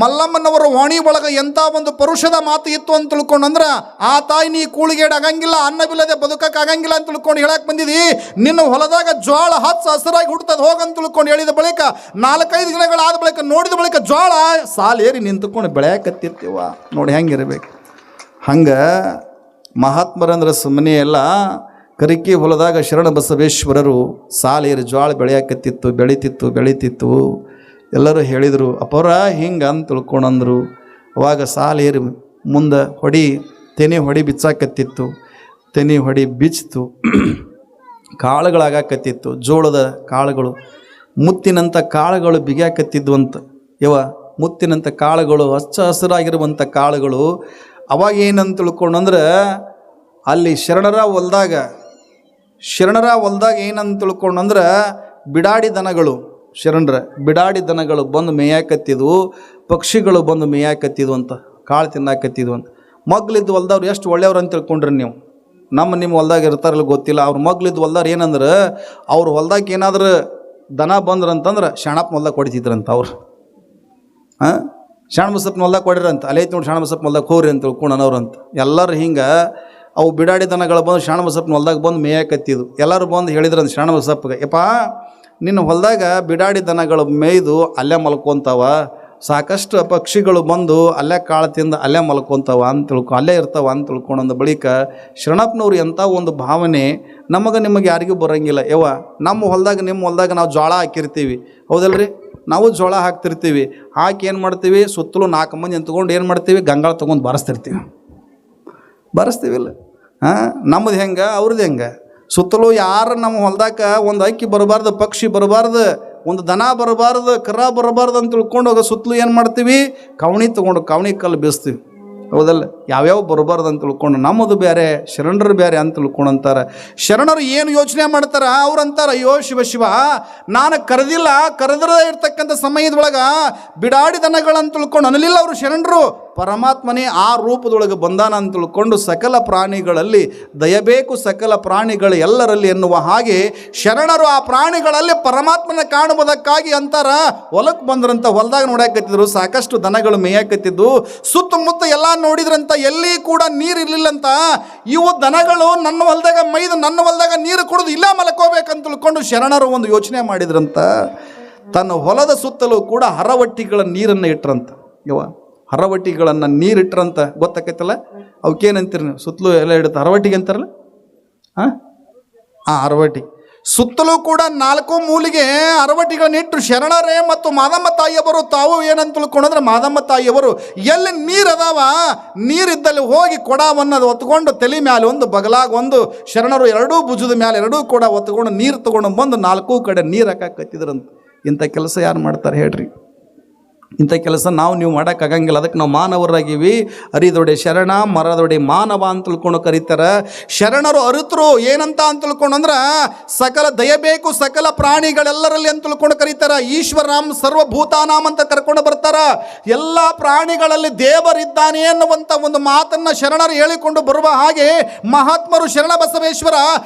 ಮಲ್ಲಮ್ಮನವರ ವಾಣಿ ಒಳಗೆ ಎಂಥ ಒಂದು ಪರುಷದ ಮಾತು ಇತ್ತು ಅಂತ ತಿಳ್ಕೊಂಡಂದ್ರೆ, ಆ ತಾಯಿ ನೀ ಕೂಳಿಗೇಡಾಗಂಗಿಲ್ಲ, ಅನ್ನವಿಲ್ಲದೆ ಬದುಕಕ್ಕಾಗಂಗಿಲ್ಲ ಅಂತ ತಿಳ್ಕೊಂಡು ಹೇಳಕ್ಕೆ ಬಂದಿದ್ದಿ, ನಿನ್ನ ಹೊಲದಾಗ ಜ್ವಾಳ ಹಸಿರಾಗಿ ಹುಟ್ಟುತ್ತದೆ ಹೋಗಂತ ತಿಳ್ಕೊಂಡು ಹೇಳಿದ ಬಳಿಕ 4-5 ದಿನಗಳಾದ ಬಳಿಕ ನೋಡಿದ ಬಳಿಕ ಜ್ವಾಳ ಸಾಲೇರಿ ನಿಂತುಕೊಂಡು ಬೆಳೆಯಕತ್ತಿರ್ತೀವ. ನೋಡಿ ಹೆಂಗಿರ್ಬೇಕು. ಹಂಗೆ ಮಹಾತ್ಮರಂದ್ರೆ ಸುಮ್ಮನೆ ಎಲ್ಲ. ಕರಿಕೆ ಹೊಲದಾಗ ಶರಣ ಬಸವೇಶ್ವರರು ಸಾಲೇರಿ ಜ್ವಾಳ ಬೆಳೆಯಕತ್ತಿತ್ತು, ಬೆಳೀತಿತ್ತು. ಎಲ್ಲರೂ ಹೇಳಿದರು, ಅಪ್ಪವ್ರ ಹಿಂಗೆ ಅಂತ ತಿಳ್ಕೊಂಡಂದ್ರು. ಅವಾಗ ಸಾಲೇರಿ ಮುಂದೆ ತೆನೆ ಹೊಡಿ ಬಿಚ್ಚಾಕತ್ತಿತ್ತು. ತೆನೆ ಹೊಡಿ ಬಿಚ್ಚಿತು, ಕಾಳುಗಳಾಗಕತ್ತಿತ್ತು, ಜೋಳದ ಕಾಳುಗಳು, ಮುತ್ತಿನಂಥ ಕಾಳುಗಳು ಬಿಗಿಯಾಕತ್ತಿದ್ವಂತ. ಮುತ್ತಿನಂಥ ಕಾಳುಗಳು, ಹಚ್ಚ ಹಸಿರಾಗಿರುವಂಥ ಕಾಳುಗಳು. ಅವಾಗ ಏನಂತ ತಿಳ್ಕೊಂಡಂದ್ರೆ ಅಲ್ಲಿ ಶರಣರ ಹೊಲ್ದಾಗ ಏನಂತ ತಿಳ್ಕೊಂಡಂದ್ರೆ ಬಿಡಾಡಿ ದನಗಳು, ಶರಣರ ಬಿಡಾಡಿ ದನಗಳು ಬಂದು ಮೇಯಾಕತ್ತಿದ್ವು, ಪಕ್ಷಿಗಳು ಬಂದು ಮೇಯಾಕತ್ತಿದ್ವು ಅಂತ, ಕಾಳು ತಿನ್ನಾಕತ್ತಿದ್ವು ಅಂತ. ಮಗ್ಲಿದ್ದು ಹೊಲ್ದವ್ರು ಎಷ್ಟು ಒಳ್ಳೆಯವ್ರು ಅಂತ ತಿಳ್ಕೊಂಡ್ರಿ ನೀವು. ನಿಮ್ಮ ಹೊಲ್ದಾಗ ಇರ್ತಾರಲ್ಲ ಗೊತ್ತಿಲ್ಲ. ಅವ್ರ ಮಗ್ಲಿದ್ದು ಹೊಲ್ದಾರ ಏನಂದ್ರೆ ಅವ್ರ ಹೊಲ್ದಾಗ ಏನಾದ್ರು ದನ ಬಂದ್ರಂತಂದ್ರೆ ಶಾಣಪ್ಪ ಹೊಲ್ದಾಗ ಕೊಡ್ತಿದ್ರಂತ. ಅವ್ರು ಶಾಣಬಸಪ್ಪನ ಹೊಲ್ದಾಗ ಕೊಡಿರಂತ, ಅಲ್ಲೈತಿ ನೋಡಿ ಶಾಣಬಸಪ್ಪನ ಹೊಲ್ದಾಗ ಹೋಗ್ರಿ ಅಂತ ತಿಳ್ಕೊಂಡನವ್ರು ಅಂತ. ಎಲ್ಲರೂ ಹಿಂಗೆ ಅವು ಬಿಡಾಡಿ ದನಗಳು ಬಂದು ಶಾಣಬಸಪ್ಪನ ಹೊಲ್ದಾಗ ಬಂದು ಮೇಯಾಕತ್ತಿದ್ವು. ಎಲ್ಲರೂ ಬಂದು ಹೇಳಿದ್ರಂತ ಶಾಣಬಸಪ್ಪಗೆ, ಯಪ್ಪ ನಿನ್ನ ಹೊಲ್ದಾಗ ಬಿಡಾಡಿ ದನಗಳು ಮೇಯ್ದು ಅಲ್ಲೇ ಮಲ್ಕೊತಾವ, ಸಾಕಷ್ಟು ಪಕ್ಷಿಗಳು ಬಂದು ಅಲ್ಲೇ ಕಾಳು ತಿಂದು ಅಲ್ಲೇ ಮಲ್ಕೊತಾವ ಅಂತ ಅಲ್ಲೇ ಇರ್ತಾವ ಅಂತ ತಿಳ್ಕೊಂಡಂದ ಬಳಿಕ ಶರಣಪ್ಪನವ್ರು ಎಂಥ ಒಂದು ಭಾವನೆ ನಿಮಗೆ ಯಾರಿಗೂ ಬರೋಂಗಿಲ್ಲ. ನಮ್ಮ ಹೊಲ್ದಾಗ ನಿಮ್ಮ ಹೊಲ್ದಾಗ ನಾವು ಜೋಳ ಹಾಕಿರ್ತೀವಿ, ಹೌದಲ್ರಿ? ನಾವು ಜೋಳ ಹಾಕ್ತಿರ್ತೀವಿ. ಹಾಕಿ ಏನು ಮಾಡ್ತೀವಿ, ಸುತ್ತಲೂ 4 ಮಂದಿ ನಿಂತ್ಕೊಂಡು ಏನು ಮಾಡ್ತೀವಿ, ಗಂಗಾಳ ತೊಗೊಂಡು ಬರೆಸ್ತೀವಿಲ್ಲ. ನಮ್ಮದು ಹೆಂಗೆ, ಅವ್ರದ್ದು ಹೆಂಗೆ? ಸುತ್ತಲೂ ಯಾರು ನಮ್ಮ ಹೊಲ್ದಾಕ ಒಂದು ಅಕ್ಕಿ ಬರಬಾರ್ದು, ಪಕ್ಷಿ ಬರಬಾರ್ದು, ಒಂದು ದನ ಬರಬಾರ್ದು, ಕರ ಬರಬಾರ್ದು ಅಂತ ತಿಳ್ಕೊಂಡು ಹೋಗೋ ಸುತ್ತಲೂ ಏನು ಮಾಡ್ತೀವಿ, ಕವಣಿ ತೊಗೊಂಡು ಕವಣಿ ಕಲ್ಲು ಬೀಸ್ತೀವಿ, ಹೌದಲ್ಲ? ಯಾವ್ಯಾವ ಬರಬಾರ್ದು ಅಂತ ತಿಳ್ಕೊಂಡು ನಮ್ಮದು ಬೇರೆ, ಶರಣರು ಬೇರೆ ಅಂತ ತಿಳ್ಕೊಂಡು ಅಂತಾರೆ. ಶರಣರು ಏನು ಯೋಚನೆ ಮಾಡ್ತಾರ, ಅವ್ರು ಅಂತಾರೆ, ಅಯ್ಯೋ ಶಿವ ನಾನು ಕರೆದಿರದೇ ಇರ್ತಕ್ಕಂಥ ಸಮಯದೊಳಗೆ ಬಿಡಾಡಿ ದನಗಳಂತ ತಿಳ್ಕೊಂಡು ಅನ್ನಲಿಲ್ಲ ಅವರು ಶರಣರು. ಪರಮಾತ್ಮನೇ ಆ ರೂಪದೊಳಗೆ ಬಂದಾನ ಅಂತ ತಿಳ್ಕೊಂಡು ಸಕಲ ಪ್ರಾಣಿಗಳಲ್ಲಿ ದಯಬೇಕು, ಸಕಲ ಪ್ರಾಣಿಗಳು ಎಲ್ಲರಲ್ಲಿ ಎನ್ನುವ ಹಾಗೆ ಶರಣರು ಆ ಪ್ರಾಣಿಗಳಲ್ಲಿ ಪರಮಾತ್ಮನ ಕಾಣುವುದಕ್ಕಾಗಿ ಅಂತಾರ ಹೊಲಕ್ಕೆ ಬಂದ್ರಂತ. ಹೊಲದಾಗ ನೋಡಾಕತ್ತಿದ್ರು, ಸಾಕಷ್ಟು ದನಗಳು ಮೇಯಾಕತ್ತಿದ್ದು, ಸುತ್ತಮುತ್ತ ಎಲ್ಲ ನೋಡಿದ್ರಂತ, ಎಲ್ಲಿ ಕೂಡ ನೀರು ಇರಲಿಲ್ಲಂತ. ಇವು ದನಗಳು ನನ್ನ ಹೊಲದಾಗ ಮೈದು ನನ್ನ ಹೊಲದಾಗ ನೀರು ಕುಡಿದು ಇಲ್ಲ ಮಲ್ಕೋಬೇಕಂತ ತಿಳ್ಕೊಂಡು ಶರಣರು ಒಂದು ಯೋಚನೆ ಮಾಡಿದ್ರಂತ. ತನ್ನ ಹೊಲದ ಸುತ್ತಲೂ ಕೂಡ ಹರವಟ್ಟಿಗಳ ನೀರನ್ನು ಇಟ್ರಂತ. ಹರವಟ್ಟಿಗಳನ್ನು ನೀರಿಟ್ರಂತ. ಗೊತ್ತಾಕೈತಲ್ಲ ಅವಕ್ಕೇನಂತೀರಿ ನೀವು? ಸುತ್ತಲೂ ಎಲ್ಲ ಇಡುತ್ತೆ, ಹರವಟ್ಟಿಗೆ ಅಂತಾರಲ್ಲ. ಹರವಟ್ಟಿ ಸುತ್ತಲೂ ಕೂಡ 4 ಮೂಲಿಗೆ ಅರವಟ್ಟಿಗಳನ್ನಿಟ್ಟು ಶರಣರೇ ಮತ್ತು ಮಾದಮ್ಮ ತಾಯಿಯವರು ತಾವು ಏನಂತ ತಿಳ್ಕೊಂಡ್ರೆ, ಮಾದಮ್ಮ ತಾಯಿಯವರು ಎಲ್ಲಿ ನೀರದಾವ, ನೀರಿದ್ದಲ್ಲಿ ಹೋಗಿ ಕೊಡವನ್ನು ಒತ್ಕೊಂಡು ತಲೆ ಮ್ಯಾಲೆ ಒಂದು ಬಗಲಾಗ ಒಂದು, ಶರಣರು 2 ಭುಜದ ಮ್ಯಾಲೆ 2 ಕೊಡ ಒತ್ಕೊಂಡು ನೀರು ತೊಗೊಂಡು ಬಂದು 4 ಕಡೆ ನೀರು ಹಾಕತ್ತಿದ್ರಂತ. ಇಂಥ ಕೆಲಸ ಯಾರು ಮಾಡ್ತಾರೆ ಹೇಳ್ರಿ? ಇಂಥ ಕೆಲಸ ನೀವು ಮಾಡೋಕ್ಕಾಗಂಗಿಲ್ಲ. ಅದಕ್ಕೆ ನಾವು ಮಾನವರಾಗಿವಿ. ಅರಿದೊಡೆ ಶರಣ, ಮರದೊಡೆ ಮಾನವ ಅಂತ ತಿಳ್ಕೊಂಡು ಕರೀತಾರೆ. ಶರಣರು ಅರಿತರು ಏನಂತ ಅಂತ ತಿಳ್ಕೊಂಡ್ರೆ ಸಕಲ ದಯಬೇಕು ಸಕಲ ಪ್ರಾಣಿಗಳೆಲ್ಲರಲ್ಲಿ ಅಂತ ತಿಳ್ಕೊಂಡು ಕರೀತಾರೆ. ಈಶ್ವರಾಮ್ ಸರ್ವಭೂತಾನಾಮ್ ಅಂತ ಕರ್ಕೊಂಡು ಬರ್ತಾರ. ಎಲ್ಲ ಪ್ರಾಣಿಗಳಲ್ಲಿ ದೇವರಿದ್ದಾನೆ ಅನ್ನುವಂಥ ಒಂದು ಮಾತನ್ನು ಶರಣರು ಹೇಳಿಕೊಂಡು ಬರುವ ಹಾಗೆ ಮಹಾತ್ಮರು ಶರಣ ಬಸವೇಶ್ವರ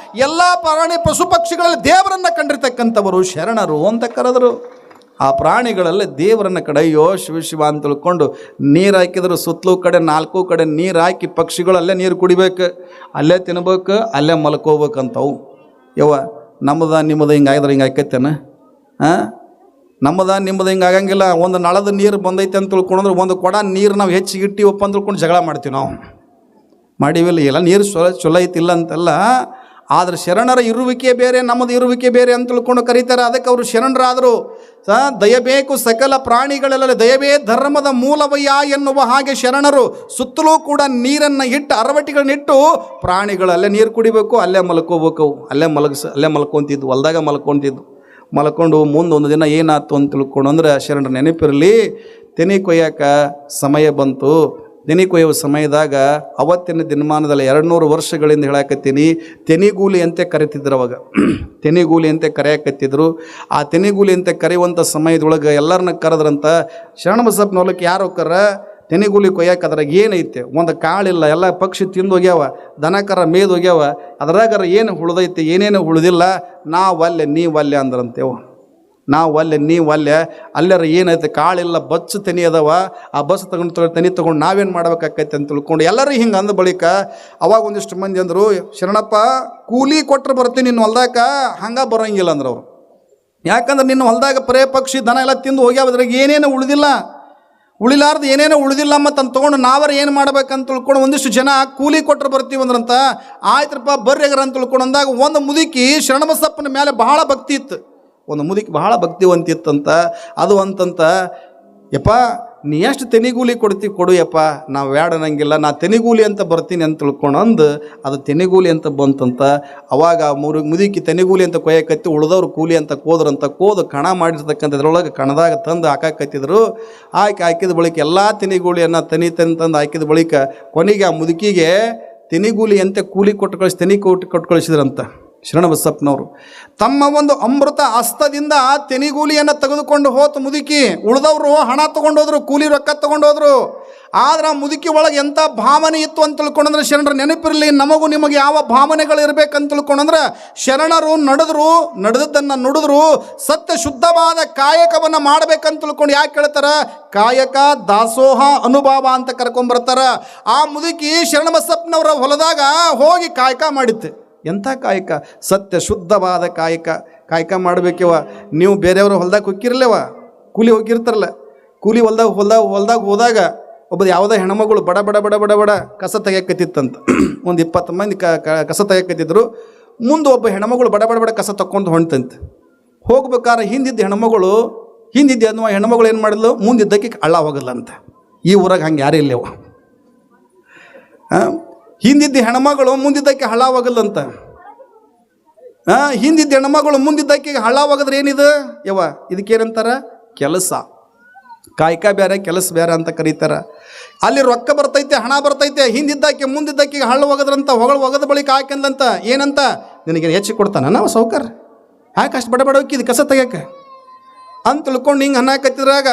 ಎಲ್ಲ ಪ್ರಾಣಿ ಪಶು ಪಕ್ಷಿಗಳಲ್ಲಿ ದೇವರನ್ನು ಕಂಡಿರ್ತಕ್ಕಂಥವರು ಶರಣರು ಅಂತ ಕರೆದರು. ಆ ಪ್ರಾಣಿಗಳಲ್ಲಿ ದೇವರನ್ನ ಕಡೆ ಅಯ್ಯೋ ಶಿವ ಅಂತ ತಿಳ್ಕೊಂಡು ನೀರು ಹಾಕಿದ್ರು. ಸುತ್ತಲೂ ಕಡೆ 4 ಕಡೆ ನೀರು ಹಾಕಿ ಪಕ್ಷಿಗಳು ಅಲ್ಲೇ ನೀರು ಕುಡಿಬೇಕು, ಅಲ್ಲೇ ತಿನ್ಬೇಕು, ಅಲ್ಲೇ ಮಲ್ಕೋಬೇಕಂತವು. ನಮ್ಮದ ನಿಮ್ಮದು ಹಿಂಗಾಗಿದ್ರೆ ಹಿಂಗೆ ಆಕೈತೇನ? ನಮ್ಮದ ನಿಮ್ಮದು ಹಿಂಗೆ ಆಗಂಗಿಲ್ಲ. ಒಂದು ನಳದ ನೀರು ಬಂದೈತೆ ಅಂತ ತಿಳ್ಕೊಂಡ್ರೆ ಒಂದು ಕೊಡ ನೀರು ನಾವು ಹೆಚ್ಚಿಗೆ ಇಟ್ಟಿವಪ್ಪ ಅಂತ ತಿಳ್ಕೊಂಡು ಜಗಳ ಮಾಡ್ತೀವಿ. ನಾವು ಮಾಡಿವಿಲ್ಲ, ಎಲ್ಲ ನೀರು ಚೊಲೋ ಐತಿಲ್ಲ ಅಂತೆಲ್ಲ. ಆದರೆ ಶರಣರ ಇರುವಿಕೆ ಬೇರೆ, ನಮ್ಮದು ಇರುವಿಕೆ ಬೇರೆ ಅಂತ ತಿಳ್ಕೊಂಡು ಕರೀತಾರೆ. ಅದಕ್ಕೆ ಅವರು ಶರಣರಾದರು. ದಯಬೇಕು ಸಕಲ ಪ್ರಾಣಿಗಳೆಲ್ಲ ದಯವೇ ಧರ್ಮದ ಮೂಲವಯ್ಯ ಎನ್ನುವ ಹಾಗೆ ಶರಣರು ಸುತ್ತಲೂ ಕೂಡ ನೀರನ್ನು ಇಟ್ಟು ಅರವಟ್ಟಿಗಳನ್ನಿಟ್ಟು ಪ್ರಾಣಿಗಳಲ್ಲೇ ನೀರು ಕುಡಿಬೇಕು, ಅಲ್ಲೇ ಮಲ್ಕೋಬೇಕು, ಅಲ್ಲೇ ಮಲ್ಕೊತಿದ್ದು, ಹೊಲ್ದಾಗ ಮಲ್ಕೊಂಡು ಮುಂದೊಂದು ದಿನ ಏನಾಯ್ತು ಅಂತ ತಿಳ್ಕೊಂಡು ಅಂದ್ರೆ ಶರಣರ ನೆನಪಿರಲಿ. ತೆನೆ ಕೊಯ್ಯಕ್ಕೆ ಸಮಯ ಬಂತು. ತೆನೆ ಕೊಯ್ಯುವ ಸಮಯದಾಗ ಅವತ್ತಿನ ದಿನಮಾನದಲ್ಲಿ 200 ವರ್ಷಗಳಿಂದ ಹೇಳಕತ್ತೀನಿ, ತೆನಿಗೂಲಿ ಅಂತೆ ಕರಿತಿದ್ರು. ಅವಾಗ ತೆನಿಗೂಲಿ ಅಂತೆ ಕರೆಯಕತ್ತಿದ್ರು. ಆ ತೆನಿಗೂಲಿ ಅಂತೆ ಕರೆಯುವಂಥ ಸಮಯದೊಳಗೆ ಎಲ್ಲರನ್ನ ಕರೆದ್ರಂತ. ಶರಣಬಸಪ್ಪನ ಹೊಲಕ್ಕೆ ಯಾರು ಕರ ತೆನಿಗೂಲಿ ಕೊಯ್ಯಕ್ಕೆ ಅದ್ರಾಗ ಏನೈತೆ? ಒಂದು ಕಾಳಿಲ್ಲ, ಎಲ್ಲ ಪಕ್ಷಿ ತಿಂದು ಹೋಗ್ಯಾವ, ದನಕರ ಮೇದು ಹೋಗ್ಯಾವ, ಅದ್ರಾಗರ ಏನು ಉಳ್ದೈತೆ ಏನೇನು ಉಳಿದಿಲ್ಲ. ನಾವಲ್ಲೆ ನೀವಲ್ಲೆ ಅಂದ್ರಂತೇವ. ನಾವಲ್ಲೆ ನೀವಲ್ಲೆ, ಅಲ್ಲಾರ ಏನೈತೆ ಕಾಳಿಲ್ಲ, ಬಚ್ಚು ತೆನಿ ಅದಾವ, ಆ ಬಸ್ ತೆನಿ ತೊಗೊಂಡು ನಾವೇನು ಮಾಡ್ಬೇಕಾಕೈತೆ ಅಂತ ತಿಳ್ಕೊಂಡು ಎಲ್ಲರೂ ಹಿಂಗೆ ಅಂದ ಬಳಿಕ ಅವಾಗ ಒಂದಿಷ್ಟು ಮಂದಿ ಅಂದರು, ಶರಣಪ್ಪ ಕೂಲಿ ಕೊಟ್ಟರೆ ಬರ್ತೀನಿ ನಿನ್ನ ಹೊಲ್ದಾಕ, ಹಂಗೆ ಬರೋಂಗಿಲ್ಲ ಅಂದ್ರೆ ಅವರು. ಯಾಕಂದ್ರೆ ನಿನ್ನ ಹೊಲ್ದಾಗ ಪರೇ ಪಕ್ಷಿ ದನ ಎಲ್ಲ ತಿಂದು ಹೋಗ್ಯಾವ, ಅದ್ರಾಗ ಏನೇನು ಉಳಿಲಾರ್ದು ಏನೇನೋ ಉಳಿದಿಲ್ಲ. ಮತ್ತು ಅಂತ ತೊಗೊಂಡು ನಾವರ ಏನು ಮಾಡ್ಬೇಕಂತ ತಿಳ್ಕೊಂಡು ಒಂದಿಷ್ಟು ಜನ ಕೂಲಿ ಕೊಟ್ಟರೆ ಬರ್ತೀವಿ ಅಂದ್ರಂತ. ಆಯ್ತರಪ್ಪ ಬರ್ರಿ ಅಗರ ಅಂತ ತಿಳ್ಕೊಂಡು ಅಂದಾಗ ಒಂದು ಮುದುಕಿ ಶರಣಬಸಪ್ಪನ ಮೇಲೆ ಬಹಳ ಭಕ್ತಿ ಇತ್ತು. ಒಂದು ಮುದುಕಿ ಭಾಳ ಭಕ್ತಿವಂತಿತ್ತಂತ. ಅದು ಅಂತಂತ, ಯಪ್ಪ ನೀ ಎಷ್ಟು ತೆನಿಗೂಲಿ ಕೊಡು ಯಪ್ಪ, ನಾವು ಬ್ಯಾಡ ಅನ್ನಂಗಿಲ್ಲ, ನಾ ತೆನಿಗೂಲಿ ಅಂತ ಬರ್ತೀನಿ ಅಂತ ತಿಳ್ಕೊಂಡು ಅದು ತೆನಿಗೂಲಿ ಅಂತ ಬಂತಂತ. ಅವಾಗ ಮುದುಕಿ ತೆನಿಗೂಲಿ ಅಂತ ಕೊಯ್ಯಕತ್ತಿ, ಉಳ್ದವ್ರು ಕೂಲಿ ಅಂತ ಕೋದು ಕಣ ಮಾಡಿರ್ತಕ್ಕಂಥದ್ರೊಳಗೆ ಕಣದಾಗ ತಂದು ಹಾಕಾಕತ್ತಿದ್ರು. ಹಾಕಿದ ಬಳಿಕ ಎಲ್ಲ ತೆನಿಗೂಲಿಯನ್ನು ತಂದು ಹಾಕಿದ ಬಳಿಕ ಕೊನೆಗೆ ಆ ಮುದುಕಿಗೆ ತೆನಿಗೂಲಿ ಅಂತ ಕೂಲಿ ಕೊಟ್ಟು ಕಳಿಸಿದ್ರಂತ ಶರಣಬಸಪ್ಪನವರು. ತಮ್ಮ ಒಂದು ಅಮೃತ ಹಸ್ತದಿಂದ ತೆನಿಗೂಲಿಯನ್ನು ತೆಗೆದುಕೊಂಡು ಹೋತು ಮುದುಕಿ. ಉಳಿದವರು ಹಣ ತೊಗೊಂಡೋದ್ರು, ಕೂಲಿ ರೊಕ್ಕ ತೊಗೊಂಡೋದ್ರು. ಆದ್ರೆ ಆ ಮುದುಕಿ ಒಳಗೆ ಎಂಥ ಭಾವನೆ ಇತ್ತು ಅಂತ ತಿಳ್ಕೊಂಡ್ರೆ ಶರಣರ ನೆನಪಿರಲಿ. ನಮಗೂ ನಿಮಗೆ ಯಾವ ಭಾವನೆಗಳು ಇರಬೇಕಂತ ತಿಳ್ಕೊಂಡ್ರೆ ಶರಣರು ನಡೆದದ್ದನ್ನು ನುಡಿದ್ರು. ಸತ್ಯ ಶುದ್ಧವಾದ ಕಾಯಕವನ್ನು ಮಾಡಬೇಕಂತ ತಿಳ್ಕೊಂಡು ಯಾಕೆ ಹೇಳ್ತಾರೆ? ಕಾಯಕ ದಾಸೋಹ ಅನುಭವ ಅಂತ ಕರ್ಕೊಂಡ್ಬರ್ತಾರೆ. ಆ ಮುದುಕಿ ಶರಣಬಸಪ್ಪನವರ ಹೊಲದಾಗ ಹೋಗಿ ಕಾಯಕ ಮಾಡಿತ್ತು. ಎಂಥ ಕಾಯಕ? ಸತ್ಯ ಶುದ್ಧವಾದ ಕಾಯಕ ಮಾಡಬೇಕವ. ನೀವು ಬೇರೆಯವರು ಹೊಲ್ದಾಗ ಹೋಗಿರ್ಲೇವ, ಕೂಲಿ ಹೋಗಿರ್ತಾರಲ್ಲ, ಕೂಲಿ ಹೊಲ್ದಾಗ ಹೋದಾಗ ಒಬ್ಬರು ಯಾವುದೋ ಹೆಣ್ಮಗಳು ಬಡ ಕಸ ತೆಗಿಯಕತ್ತಿತ್ತಂತ. ಒಂದು 20 ಮಂದಿ ಕಸ ತೆಗಿಯಕತ್ತಿದ್ರು. ಮುಂದೆ ಒಬ್ಬ ಹೆಣ್ಮಗಳು ಬಡ ಕಸ ತಕ್ಕೊಂಡು ಹೊಂಟಂತೆ. ಹೋಗ್ಬೇಕಾದ್ರೆ ಹಿಂದಿದ್ದ ಹೆಣ್ಮಗಳು ಏನು ಮಾಡಿದ್ಲು? ಮುಂದಿದ್ದಕ್ಕೆ ಹಳ್ಳ ಹೋಗಲ್ಲ. ಈ ಊರಾಗ ಹಂಗೆ ಯಾರೂ ಇಲ್ಲವ. ಹಿಂದಿದ್ದ ಹೆಣ್ಮಗಳು ಮುಂದಿದ್ದಕ್ಕೆ ಹಳ್ಳವಾಗಲ್ಲಂತ. ಹಿಂದಿದ್ದ ಹೆಣ್ಮಗಳು ಮುಂದಿದ್ದಕ್ಕೆ ಹಳ್ಳವಾಗದ್ರೆ ಏನಿದೆ ಯವ್ವ? ಇದಕ್ಕೇನಂತಾರ? ಕೆಲಸ. ಕಾಯಕ ಬೇರೆ, ಕೆಲಸ ಬೇರೆ ಅಂತ ಕರೀತಾರ. ಅಲ್ಲಿ ರೊಕ್ಕ ಬರ್ತೈತೆ, ಹಣ ಬರ್ತೈತೆ. ಹಿಂದಿದ್ದಕ್ಕೆ ಮುಂದಿದ್ದಕ್ಕೆ ಹಳ್ಳವಾಗದ್ರಂತ. ಒಗದ ಬಳಿಕ ಹಾಕಂದಂತ ಏನಂತ? ನಿನಗೆ ಹೆಚ್ಚು ಕೊಡ್ತಾನ ನಾವು ಸೌಕರ್? ಯಾಕೆ ಅಷ್ಟು ಬಡ ಹೋಗಿದ್ದು ಕಸ ತೆಗಿಯಕ್ಕೆ ಅಂತ ತಿಳ್ಕೊಂಡು ಹಿಂಗೆ ಅನ್ನಕತ್ತಿದ್ರಾಗ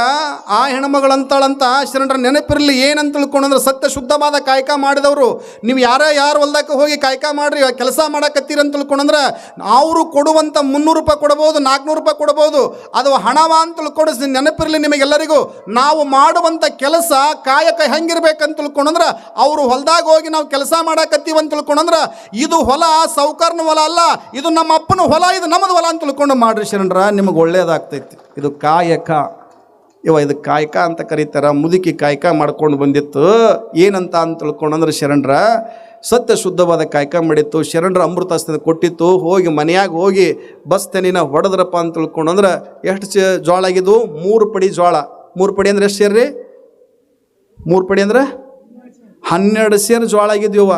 ಆ ಹೆಣ್ಮಗಳಂತಾಳಂತ ಶರಣರ ನೆನಪಿರಲಿ. ಏನಂತ ತಿಳ್ಕೊಂಡ್ರೆ ಸತ್ಯ ಶುದ್ಧವಾದ ಕಾಯಕ ಮಾಡಿದವರು. ನೀವು ಯಾರು ಹೊಲ್ದಕ್ಕೆ ಹೋಗಿ ಕಾಯಕ ಮಾಡ್ರಿ, ಕೆಲಸ ಮಾಡಕತ್ತೀರಿ ಅಂತ ತಿಳ್ಕೊಂಡ್ರೆ ಅವರು ಕೊಡುವಂಥ 300 ರೂಪಾಯಿ ಕೊಡ್ಬೋದು, 400 ರೂಪಾಯಿ ಕೊಡ್ಬೋದು. ಅದು ಹಣವ ಅಂತ ತಿಳ್ಕೊಂಡು ನೆನಪಿರಲಿ ನಿಮಗೆಲ್ಲರಿಗೂ. ನಾವು ಮಾಡುವಂಥ ಕೆಲಸ ಕಾಯಕ ಹೆಂಗಿರ್ಬೇಕಂತ ತಿಳ್ಕೊಂಡ್ರೆ, ಅವರು ಹೊಲ್ದಾಗ ಹೋಗಿ ನಾವು ಕೆಲಸ ಮಾಡಕತ್ತೀವಿ ಅಂತ ತಿಳ್ಕೊಂಡ್ರೆ ಇದು ಹೊಲ ಸೌಕರ್ನ ಹೊಲ ಅಲ್ಲ, ಇದು ನಮ್ಮ ಅಪ್ಪನ ಹೊಲ, ಇದು ನಮ್ಮದು ಹೊಲ ಅಂತ ತಿಳ್ಕೊಂಡು ಮಾಡ್ರಿ ಶರಣರ, ನಿಮಗೆ ಒಳ್ಳೇದಾಗ್ತೈತಿ. ಇದು ಕಾಯಕ ಇದು ಕಾಯಕ ಅಂತ ಕರೀತಾರ. ಮುದುಕಿ ಕಾಯಕ ಮಾಡ್ಕೊಂಡು ಬಂದಿತ್ತು. ಏನಂತ ಅಂತ ತಿಳ್ಕೊಂಡ್ರೆ ಶರಣರ ಸತ್ಯ ಶುದ್ಧವಾದ ಕಾಯಕ ಮಾಡಿತ್ತು. ಶರಣರ ಅಮೃತ ಕೊಟ್ಟಿತ್ತು. ಹೋಗಿ ಮನೆಯಾಗ ಹೋಗಿ ಬಸ್ತನಿನ ಹೊಡೆದ್ರಪ್ಪ ಅಂತ ತಿಳ್ಕೊಂಡ್ರೆ ಎಷ್ಟು ಜೋಳ ಆಗಿದ್ದು? 3 ಪಡಿ ಜೋಳ. 3 ಪಡಿ ಅಂದ್ರೆ ಎಷ್ಟು ಸೇರಿ? 3 ಪಡಿ ಅಂದ್ರೆ 12 ಸೇರು ಜೋಳ ಆಗಿದ್ಯವ.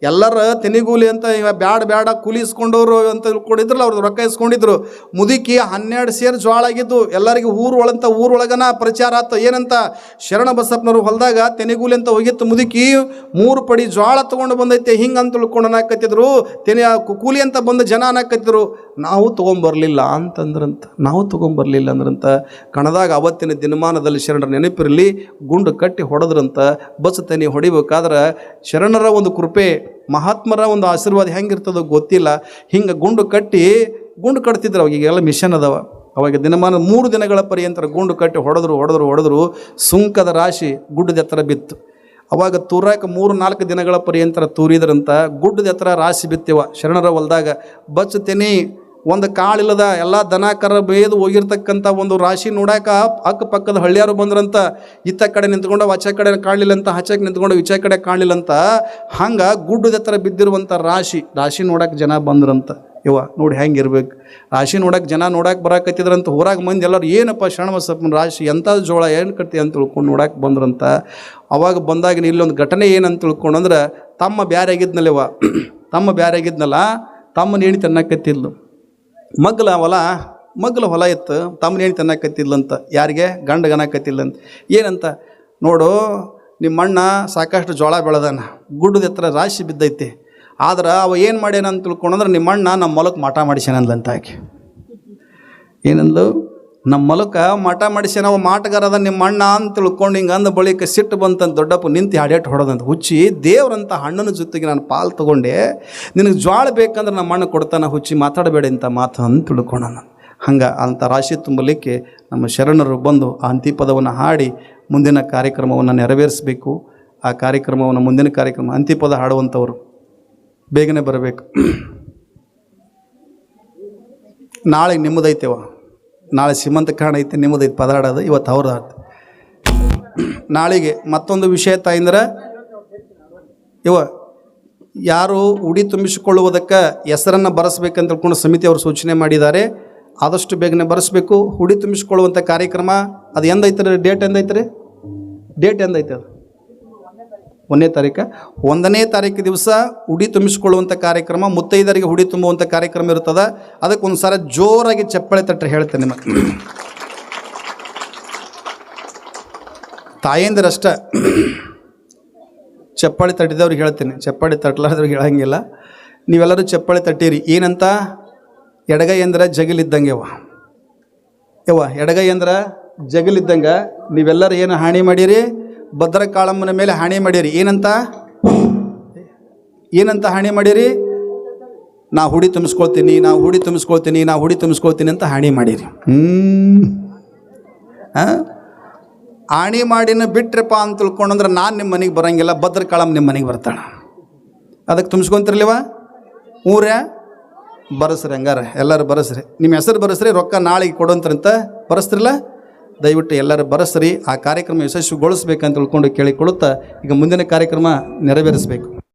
ಎಲ್ಲರ ತೆನಿಗೂಲಿ ಅಂತ ಬ್ಯಾಡ ಕೂಲಿ ಇಸ್ಕೊಂಡವ್ರು ಅಂತ ತಿಳ್ಕೊಂಡಿದ್ರಲ್ಲ, ಅವ್ರದ್ದು ರೊಕ್ಕ ಇಸ್ಕೊಂಡಿದ್ರು. ಮುದುಕಿ 12 ಸೇರು ಜೋಳ ಆಗಿದ್ದು. ಎಲ್ಲರಿಗೂ ಊರೊಳಗನ ಪ್ರಚಾರ ಆಯ್ತು. ಏನಂತ? ಶರಣ ಬಸಪ್ಪನವ್ರು ಹೊಲದಾಗ ತೆನಿಗೂಲಿ ಅಂತ ಹೋಗಿತ್ತು. ಮುದುಕಿ 3 ಪಡಿ ಜೋಳ ತೊಗೊಂಡು ಬಂದೈತೆ ಹಿಂಗೆ ಅಂತ ತಿಳ್ಕೊಂಡು ಅನ್ನಕತ್ತಿದ್ರು. ಕೂಲಿ ಅಂತ ಬಂದ ಜನ ಅನ್ನಕತ್ತಿದ್ರು. ನಾವು ತೊಗೊಂಬರ್ಲಿಲ್ಲ ಅಂದ್ರಂತ. ಕಣದಾಗ ಅವತ್ತಿನ ದಿನಮಾನದಲ್ಲಿ ಶರಣರ ನೆನಪಿರಲಿ ಗುಂಡು ಕಟ್ಟಿ ಹೊಡೆದ್ರಂತ. ಬಸ್ ತೆನಿ ಹೊಡಿಬೇಕಾದ್ರೆ ಶರಣರ ಒಂದು ಕೃಪೆ, ಮಹಾತ್ಮರ ಒಂದು ಆಶೀರ್ವಾದ ಹೆಂಗಿರ್ತದೋ ಗೊತ್ತಿಲ್ಲ. ಹಿಂಗೆ ಗುಂಡು ಕಟ್ತಿದ್ರು. ಅವಾಗೆಲ್ಲ ಮಿಷನ್ ಅದಾವ. ಅವಾಗ ದಿನಮಾನ 3 ದಿನಗಳ ಪರ್ಯಂತರ ಗುಂಡು ಕಟ್ಟಿ ಹೊಡೆದ್ರು. ಸುಂಕದ ರಾಶಿ ಗುಡ್ಡದ ಎತ್ತರ ಬಿತ್ತು. ಅವಾಗ ತೂರಾಕ 3-4 ದಿನಗಳ ಪರ್ಯಂತರ ತೂರಿದ್ರಂತ. ಗುಡ್ಡದ ಎತ್ತರ ರಾಶಿ ಬಿತ್ತಿವ ಶರಣರ ಹೊಲ್ದಾಗ. ಬಚ್ಚತೇನಿ ಒಂದು ಕಾಳಿಲ್ಲದ ಎಲ್ಲ ದನ ಕರ ಬೇದು ಹೋಗಿರ್ತಕ್ಕಂಥ ಒಂದು ರಾಶಿ ನೋಡಾಕ ಅಕ್ಕಪಕ್ಕದ ಹಳ್ಳಿಯಾರು ಬಂದ್ರಂತ. ಇತ್ತ ಕಡೆ ನಿಂತ್ಕೊಂಡು ಆಚೆ ಕಡೆ ಕಾಣಲಿಲ್ಲ ಅಂತ, ಆಚೆಗೆ ನಿಂತ್ಕೊಂಡು ಈಚೆ ಕಡೆ ಕಾಣಲಿಲ್ಲ ಅಂತ. ಹಂಗೆ ಗುಡ್ಡದ ಹತ್ರ ಬಿದ್ದಿರುವಂಥ ರಾಶಿ ನೋಡಕ್ಕೆ ಜನ ಬಂದ್ರಂತ. ನೋಡಿ ಹೆಂಗಿರ್ಬೇಕು. ರಾಶಿ ಜನ ನೋಡಕ್ಕೆ ಬರಾಕತ್ತಿದ್ರಂತ. ಊರಾಗ ಮಂದಿ ಎಲ್ಲರೂ ಏನಪ್ಪ ಶರಣಬಸಪ್ಪನ ರಾಶಿ ಎಂಥ ಜೋಳ ಏನು ಕಟ್ಟಿ ಅಂತ ತಿಳ್ಕೊಂಡು ನೋಡಕ್ಕೆ ಬಂದ್ರಂತ. ಅವಾಗ ಬಂದಾಗ ಇಲ್ಲೊಂದು ಘಟನೆ ಏನಂತ ತಿಳ್ಕೊಂಡ್ರೆ, ತಮ್ಮ ಬ್ಯಾರೆ ಆಗಿದ್ನಲ್ಲ ತಮ್ಮನ ಹೆಣ್ತಿ ಅನ್ನಕತ್ತಿದ್ಲು. ಮಗ್ಲ ಹೊಲ ಇತ್ತು. ತಮ್ಮನ ಹೆಣ್ತಿ ಅನ್ನಕತ್ತಿದ್ಲಂತ. ಯಾರಿಗೆ? ಗಂಡಗೆ ಅನ್ನಕತ್ತಿಲ್ಲಂತ. ಏನಂತ? ನೋಡು, ನಿಮ್ಮ ಅಣ್ಣ ಸಾಕಷ್ಟು ಜೋಳ ಬೆಳೆದಾನ, ಗುಡ್ಡದ ಎತ್ತರ ರಾಶಿ ಬಿದ್ದೈತಿ. ಆದ್ರೆ ಅವ ಏನು ಮಾಡ್ಯಾನ ಅಂತ ತಿಳ್ಕೊಂಡ್ರೆ ನಿಮ್ಮ ಅಣ್ಣ ನಮ್ಮ ಮೊಲಕ್ಕೆ ಮಾಟ ಮಾಡಿಸ್ಯಾನಂದ್ಲಂತ. ಆಕೆ ಏನಂದ್ಲು? ನಮ್ಮ ಮೊಲಕ್ಕೆ ಮಾಟ ಮಾಡಿಸ್ಯಾನ, ಅವ ಮಾಟಗಾರದ ನಿಮ್ಮ ಅಣ್ಣ ಅಂತ ತಿಳ್ಕೊಂಡು ಹಿಂಗೆ ಅಂದ ಬಳಿಕ ಸಿಟ್ಟು ಬಂತಂತ ದೊಡ್ಡಪ್ಪ ನಿಂತು ಹಾಡೇಟ್ ಹೊಡೋದಂತ. ಹುಚ್ಚಿ, ದೇವ್ರಂತ ಹಣ್ಣನ ಜೊತೆಗೆ ನಾನು ಪಾಲು ತೊಗೊಂಡೆ, ನಿನಗೆ ಜ್ವಾಳ ಬೇಕಂದ್ರೆ ನಮ್ಮ ಅಣ್ಣ ಕೊಡ್ತಾನೆ, ಹುಚ್ಚಿ ಮಾತಾಡಬೇಡ ಇಂಥ ಮಾತು ಅಂತ ತಿಳ್ಕೊಂಡ. ಹಂಗೆ ಅಂಥ ರಾಶಿ ತುಂಬಲಿಕ್ಕೆ ನಮ್ಮ ಶರಣರು ಬಂದು ಆ ಅಂತಿಪದವನ್ನು ಹಾಡಿ ಮುಂದಿನ ಕಾರ್ಯಕ್ರಮವನ್ನು ನೆರವೇರಿಸಬೇಕು. ಆ ಕಾರ್ಯಕ್ರಮವನ್ನು ಮುಂದಿನ ಕಾರ್ಯಕ್ರಮ ಅಂತಿಪದ ಹಾಡುವಂಥವ್ರು ಬೇಗನೆ ಬರಬೇಕು. ನಾಳೆ ನಿಮ್ಮದೈತೆವ, ನಾಳೆ ಸೀಮಂತ ಕಾರಣ ಐತೆ, ನಿಮ್ಮದೈತೆ ಪದ ಹಾಡೋದು. ಇವತ್ತು ಅವ್ರದ್ದು ಆಡ್ತು. ನಾಳೆಗೆ ಮತ್ತೊಂದು ವಿಷಯ ತಾಯಿಂದ್ರೆ ಯಾರು ಉಡಿ ತುಂಬಿಸಿಕೊಳ್ಳುವುದಕ್ಕೆ ಹೆಸರನ್ನು ಬರೆಸ್ಬೇಕಂತ ತಿಳ್ಕೊಂಡು ಸಮಿತಿ ಅವರು ಸೂಚನೆ ಮಾಡಿದ್ದಾರೆ. ಆದಷ್ಟು ಬೇಗನೆ ಬರೆಸ್ಬೇಕು. ಹುಡಿ ತುಂಬಿಸ್ಕೊಳ್ಳುವಂಥ ಕಾರ್ಯಕ್ರಮ ಅದು ಎಂದೈತ್ರಿ? ಡೇಟ್ ಎಂದೈತ್ರಿ? ಡೇಟ್ ಎಂದೈತೆ? ಅದು 1ನೇ ತಾರೀಕು. 1ನೇ ತಾರೀಕು ದಿವಸ ಹುಡಿ ತುಂಬಿಸ್ಕೊಳ್ಳುವಂಥ ಕಾರ್ಯಕ್ರಮ, ಮುತ್ತೈದರಿಗೆ ಹುಡಿ ತುಂಬುವಂಥ ಕಾರ್ಯಕ್ರಮ ಇರ್ತದೆ. ಅದಕ್ಕೆ ಒಂದು ಸಲ ಜೋರಾಗಿ ಚಪ್ಪಾಳೆ ತಟ್ಟರೆ ಹೇಳ್ತೇನೆ ನಿಮಗೆ. ತಾಯಂದಿರಷ್ಟ ಚಪ್ಪಾಳೆ ತಟ್ಟಿದವ್ರಿಗೆ ಹೇಳ್ತೀನಿ, ಚಪ್ಪಾಳೆ ತಟ್ಟಲಾರ್ದವ್ರಿಗೆ ಹೇಳಂಗಿಲ್ಲ. ನೀವೆಲ್ಲರೂ ಚಪ್ಪಾಳೆ ತಟ್ಟಿರಿ. ಏನಂತ? ಎಡಗೈ ಅಂದ್ರೆ ಜಗಲಿದ್ದಂಗೆ ಯವ್ವ ಎಡಗೈ ಅಂದ್ರೆ ಜಗಲಿದ್ದಂಗೆ. ನೀವೆಲ್ಲರೂ ಏನು ಹಾನಿ ಮಾಡೀರಿ? ಭದ್ರಕಾಳಮ್ಮನ ಮೇಲೆ ಹಾನಿ ಮಾಡೀರಿ. ಏನಂತ ಹಾನಿ ಮಾಡೀರಿ? ನಾ ಹುಡಿ ತುಂಬಿಸ್ಕೊಳ್ತೀನಿ, ನಾ ಹುಡಿ ತುಂಬಿಸ್ಕೊಳ್ತೀನಿ, ನಾ ಹುಡಿ ತುಂಬಿಸ್ಕೊಳ್ತೀನಿ ಅಂತ ಹಾನಿ ಮಾಡೀರಿ. ಹಾನಿ ಮಾಡಿನ ಬಿಟ್ರಪ್ಪ ಅಂತ ತಿಳ್ಕೊಂಡ್ರೆ ನಾನು ನಿಮ್ಮ ಮನೆಗೆ ಬರೋಂಗಿಲ್ಲ, ಭದ್ರಕಾಳಮ್ಮ ನಿಮ್ಮ ಮನೆಗೆ ಬರ್ತಾಳೆ. ಅದಕ್ಕೆ ತುಂಬಿಸ್ಕೊಂತಿರ್ಲಿವ? ಊರೇ ಬರಸ್ರಿ. ಹಂಗಾರೆ ಎಲ್ಲರೂ ಬರಸ್ರಿ, ನಿಮ್ಮ ಹೆಸರು ಬರಸ್ರಿ, ರೊಕ್ಕ ನಾಳೆಗೆ ಕೊಡೋಂತಾರಂತ ಬರಸ್ತಿರಲ್ಲ. ದಯವಿಟ್ಟು ಎಲ್ಲರೂ ಬರಸ್ರಿ. ಆ ಕಾರ್ಯಕ್ರಮ ಯಶಸ್ವಿಗೊಳಿಸ್ಬೇಕಂತ ತಿಳ್ಕೊಂಡು ಕೇಳಿಕೊಳ್ಳುತ್ತಾ ಈಗ ಮುಂದಿನ ಕಾರ್ಯಕ್ರಮ ನೆರವೇರಿಸಬೇಕು.